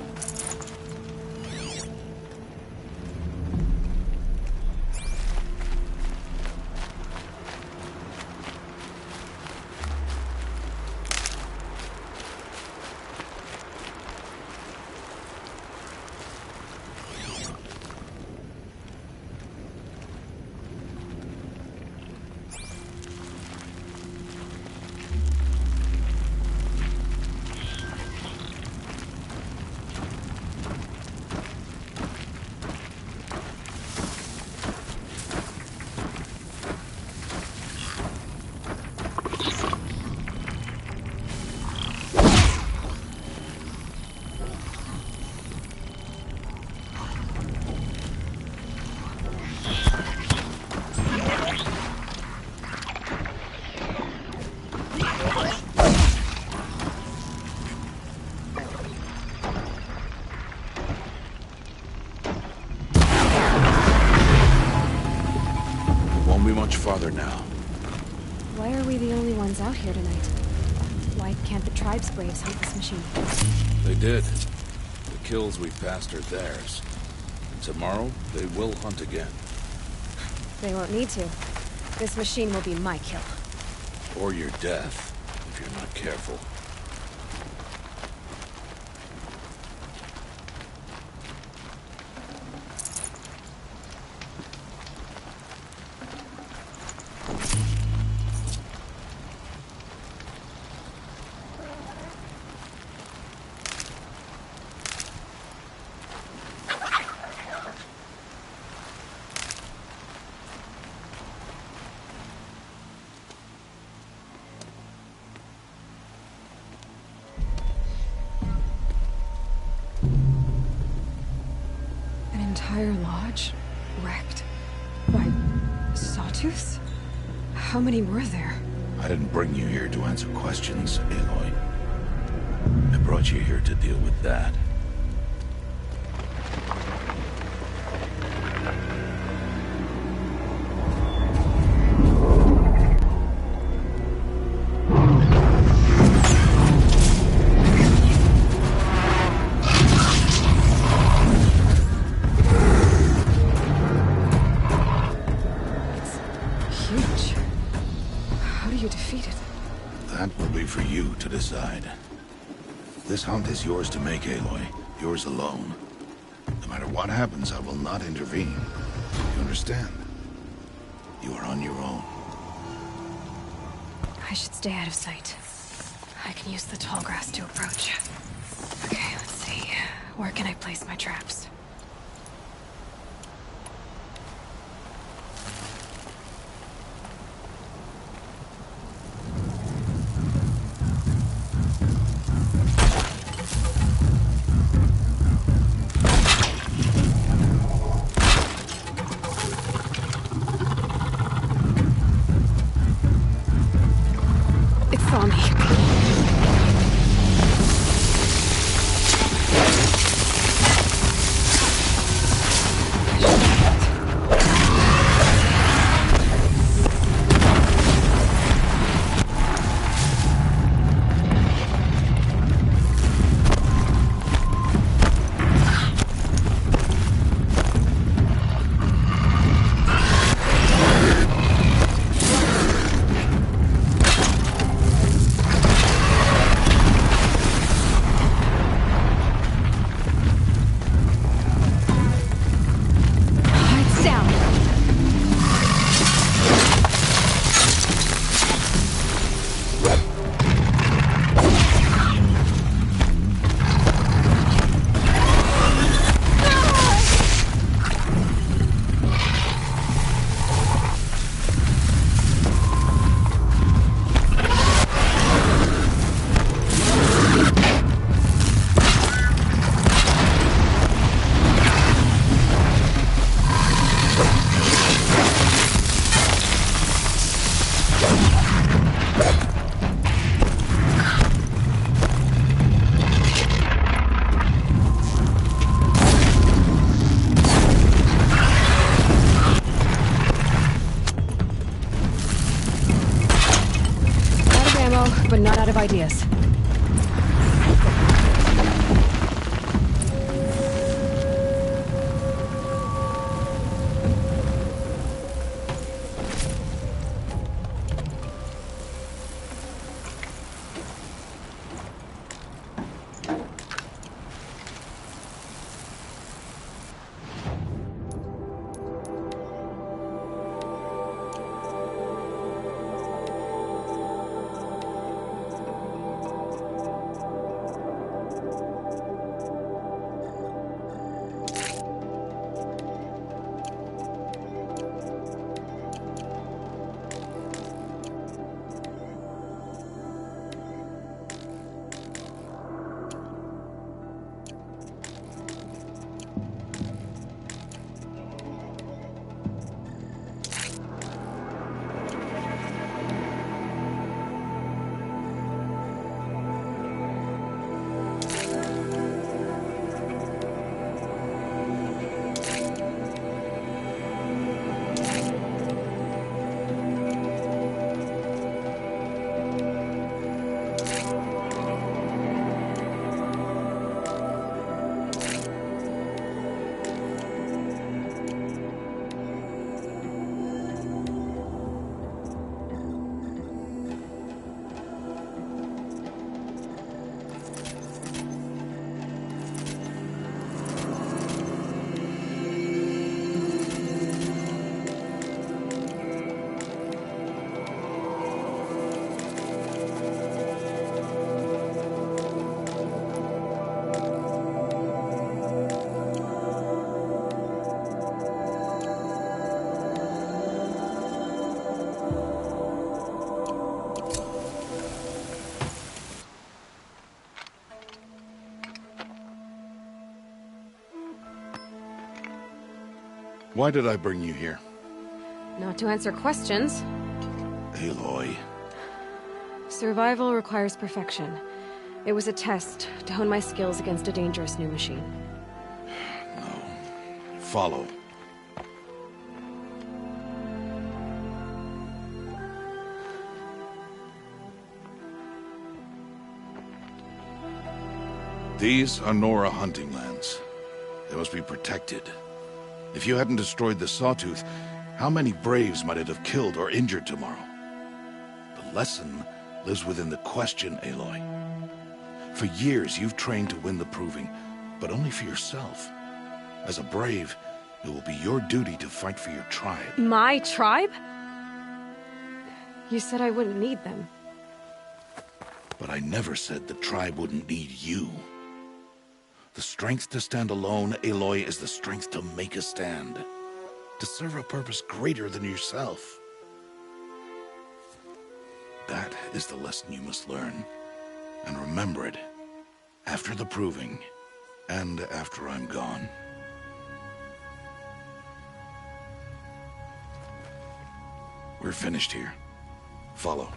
Farther now. Why are we the only ones out here tonight? Why can't the tribe's braves hunt this machine? They did. The kills we've passed are theirs. Tomorrow, they will hunt again. They won't need to. This machine will be my kill. Or your death, if you're not careful. Entire lodge wrecked. Why, sawtooths? How many were there? I didn't bring you here to answer questions, Aloy. I brought you here to deal with that. Decide. This hunt is yours to make, Aloy. Yours alone. No matter what happens, I will not intervene. You understand? You are on your own. I should stay out of sight. I can use the tall grass to approach. Okay, let's see. Where can I place my traps? ideas. Why did I bring you here? Not to answer questions. Aloy. Survival requires perfection. It was a test to hone my skills against a dangerous new machine. No. Follow. These are Nora hunting lands. They must be protected. If you hadn't destroyed the Sawtooth, how many Braves might it have killed or injured tomorrow? The lesson lives within the question, Aloy. For years, you've trained to win the Proving, but only for yourself. As a Brave, it will be your duty to fight for your tribe. My tribe? You said I wouldn't need them. But I never said the tribe wouldn't need you. The strength to stand alone, Aloy, is the strength to make a stand. To serve a purpose greater than yourself. That is the lesson you must learn. And remember it. After the Proving. And after I'm gone. We're finished here. Follow.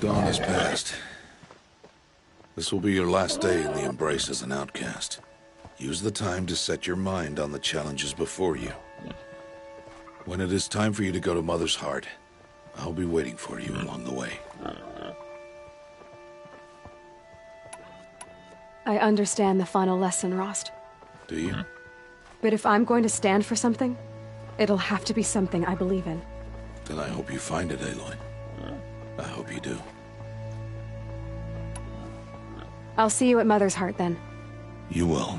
Dawn has passed. This will be your last day in the Embrace as an outcast. Use the time to set your mind on the challenges before you. When it is time for you to go to Mother's Heart, I'll be waiting for you along the way. I understand the final lesson, Rost. Do you? But if I'm going to stand for something, it'll have to be something I believe in. Then I hope you find it, Aloy. I hope you do. I'll see you at Mother's Heart, then. You will.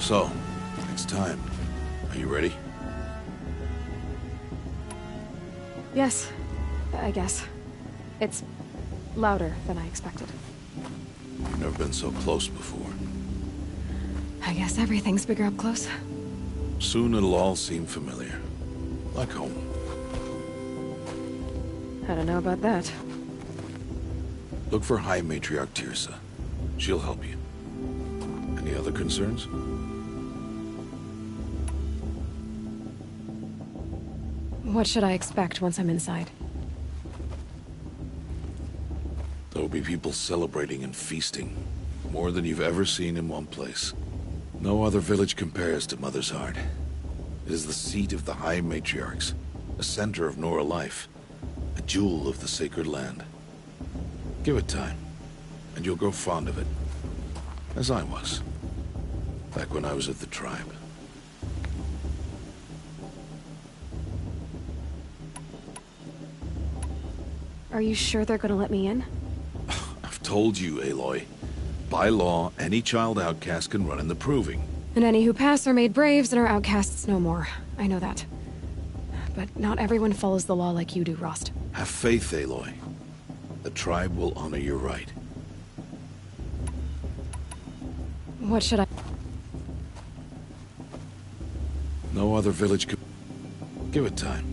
So, it's time. Are you ready? Yes, I guess. It's louder than I expected. You've never been so close before. I guess everything's bigger up close. Soon it'll all seem familiar. Like home. I don't know about that. Look for High Matriarch Tirsa. She'll help you. Any other concerns? What should I expect once I'm inside? There will be people celebrating and feasting. More than you've ever seen in one place. No other village compares to Mother's Heart. It is the seat of the High Matriarchs, a center of Nora life, a jewel of the sacred land. Give it time, and you'll grow fond of it. As I was, back when I was at the tribe. Are you sure they're gonna let me in? I've told you, Aloy. By law, any child outcast can run in the proving. And any who pass are made braves and are outcasts no more. I know that. But not everyone follows the law like you do, Rost. Have faith, Aloy. The tribe will honor your right. What should I... No other village could... Give it time.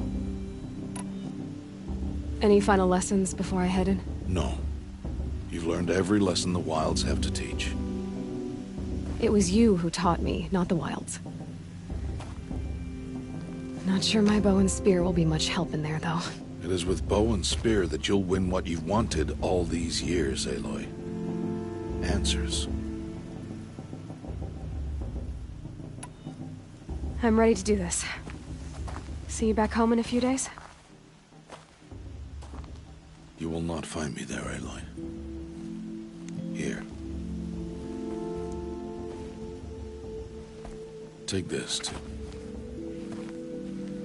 Any final lessons before I head in? No. You've learned every lesson the Wilds have to teach. It was you who taught me, not the Wilds. Not sure my bow and spear will be much help in there, though. It is with bow and spear that you'll win what you've wanted all these years, Aloy. Answers. I'm ready to do this. See you back home in a few days? You will not find me there, Aloy. Here. Take this, to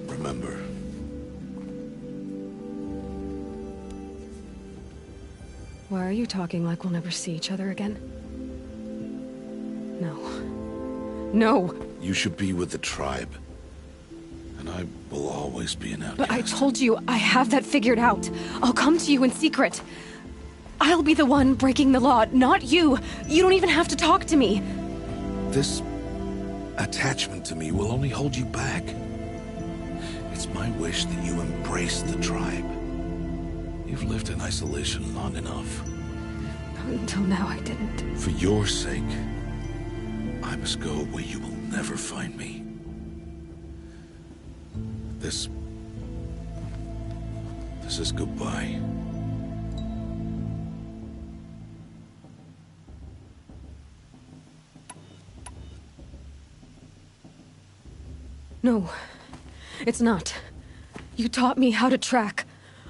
remember. Why are you talking like we'll never see each other again? No. No! You should be with the tribe. And I will always be an outcast. But I told you, I have that figured out. I'll come to you in secret. I'll be the one breaking the law, not you. You don't even have to talk to me. This attachment to me will only hold you back. It's my wish that you embrace the tribe. You've lived in isolation long enough. Until now, I didn't. For your sake, I must go where you will never find me. This is goodbye. No, it's not. You taught me how to track.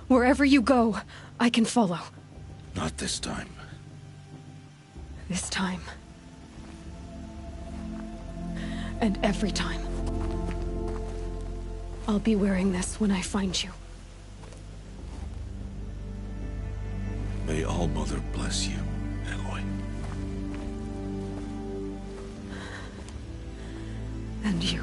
Wherever you go, I can follow. Not this time. This time. And every time. I'll be wearing this when I find you. May All-Mother bless you, Aloy. And you.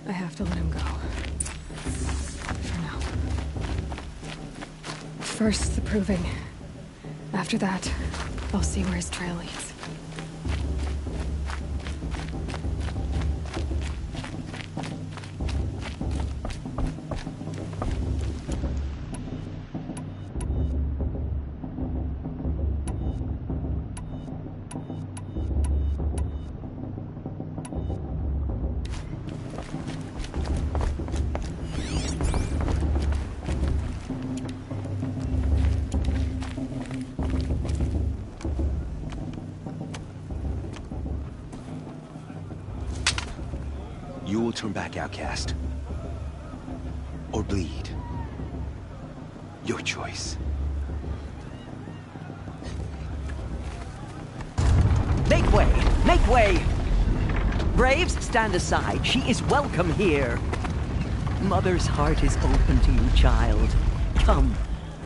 I have to let him go. For now. First, the proving. After that, I'll see where his trail leads. You will turn back, outcast. Or bleed. Your choice. Make way! Make way! Braves, stand aside. She is welcome here. Mother's heart is open to you, child. Come.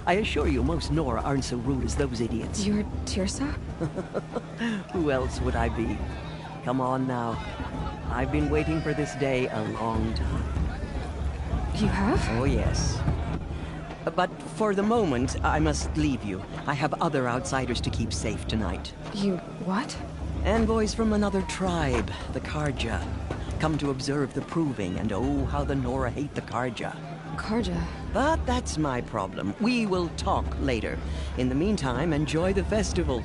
I assure you, most Nora aren't so rude as those idiots. You're Tirsa? Who else would I be? Come on now. I've been waiting for this day a long time. You have? Oh, yes. But for the moment, I must leave you. I have other outsiders to keep safe tonight. You what? Envoys from another tribe, the Karja. Come to observe the proving, and oh, how the Nora hate the Karja. Karja? But that's my problem. We will talk later. In the meantime, enjoy the festival.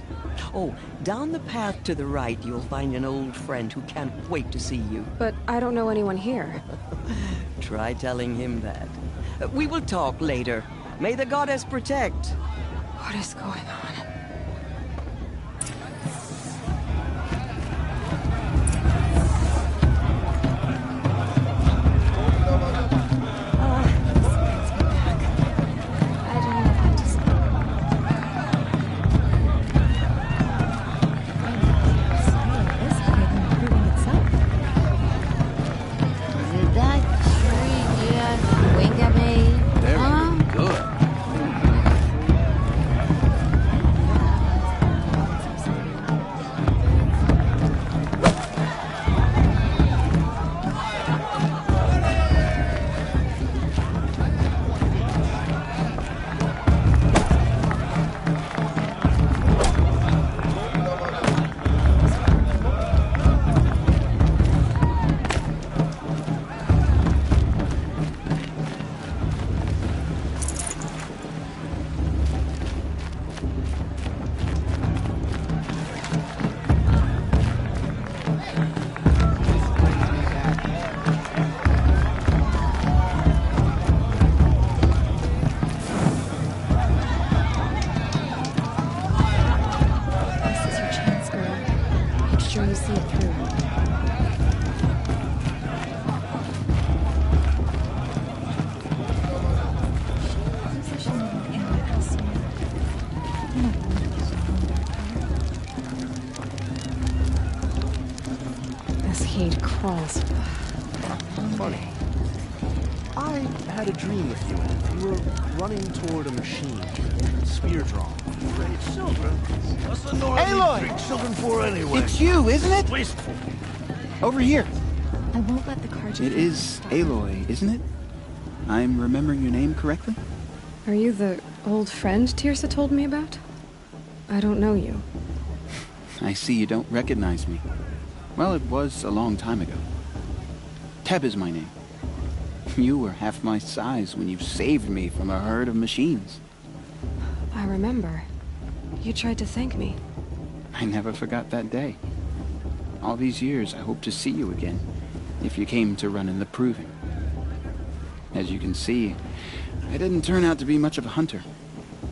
Oh, down the path to the right, you'll find an old friend who can't wait to see you. But I don't know anyone here. Try telling him that. We will talk later. May the goddess protect. What is going on? Crawls. Funny. I had a dream with you. You were running toward a machine. Spear drawn. Great children. What's the Nora Aloy! children for anyway? It's you, isn't it? Wasteful. Over here. I won't let the Karja. It is Aloy, isn't it? I'm remembering your name correctly? Are you the old friend Tirsa told me about? I don't know you. I see you don't recognize me. Well, it was a long time ago. Teb is my name. You were half my size when you saved me from a herd of machines. I remember. You tried to thank me. I never forgot that day. All these years, I hope to see you again, if you came to run in the proving. As you can see, I didn't turn out to be much of a hunter.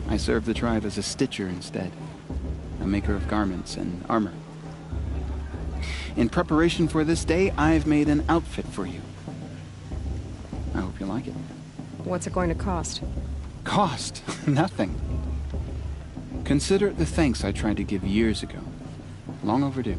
I served the tribe as a stitcher instead, a maker of garments and armor. In preparation for this day, I've made an outfit for you. I hope you like it. What's it going to cost? Cost? Nothing. Consider it the thanks I tried to give years ago. Long overdue.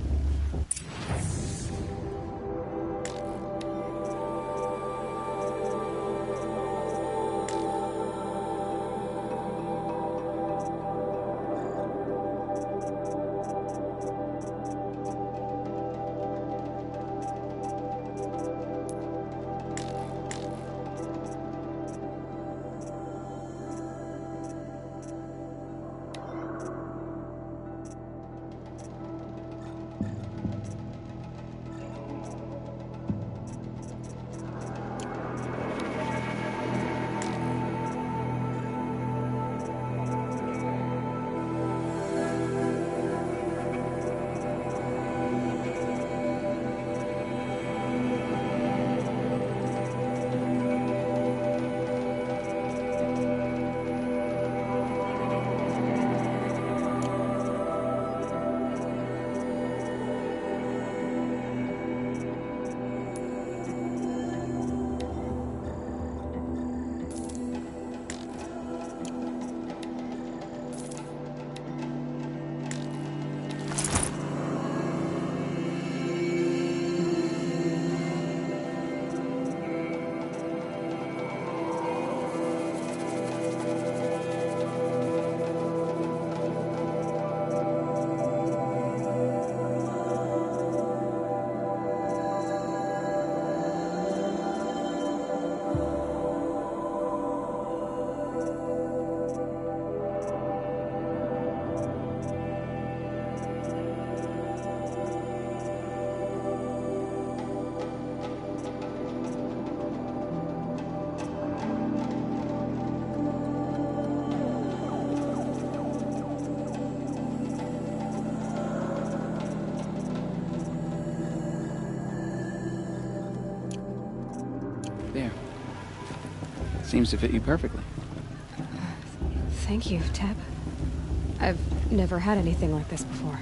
seems to fit you perfectly. Thank you, Teb. I've never had anything like this before.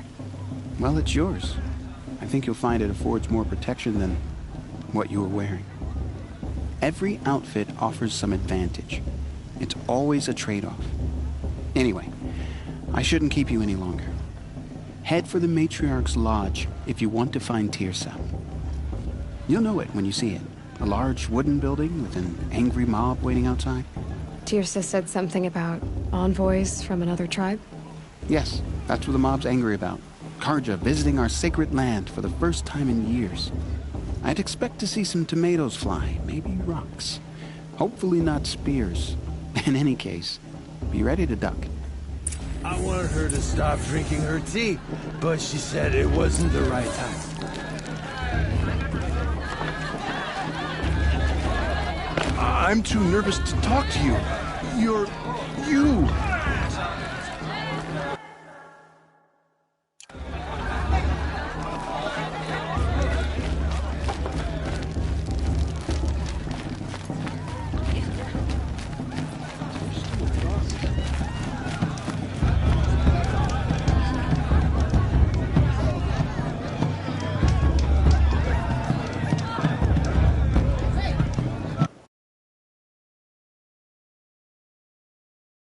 Well, it's yours. I think you'll find it affords more protection than what you were wearing. Every outfit offers some advantage. It's always a trade-off. Anyway, I shouldn't keep you any longer. Head for the Matriarch's Lodge if you want to find Tirsa. You'll know it when you see it. A large wooden building with an angry mob waiting outside. Tirsa said something about envoys from another tribe? Yes, that's what the mob's angry about. Karja visiting our sacred land for the first time in years. I'd expect to see some tomatoes fly, maybe rocks. Hopefully not spears. In any case, be ready to duck. I wanted her to stop drinking her tea, but she said it wasn't the right time. I'm too nervous to talk to you. You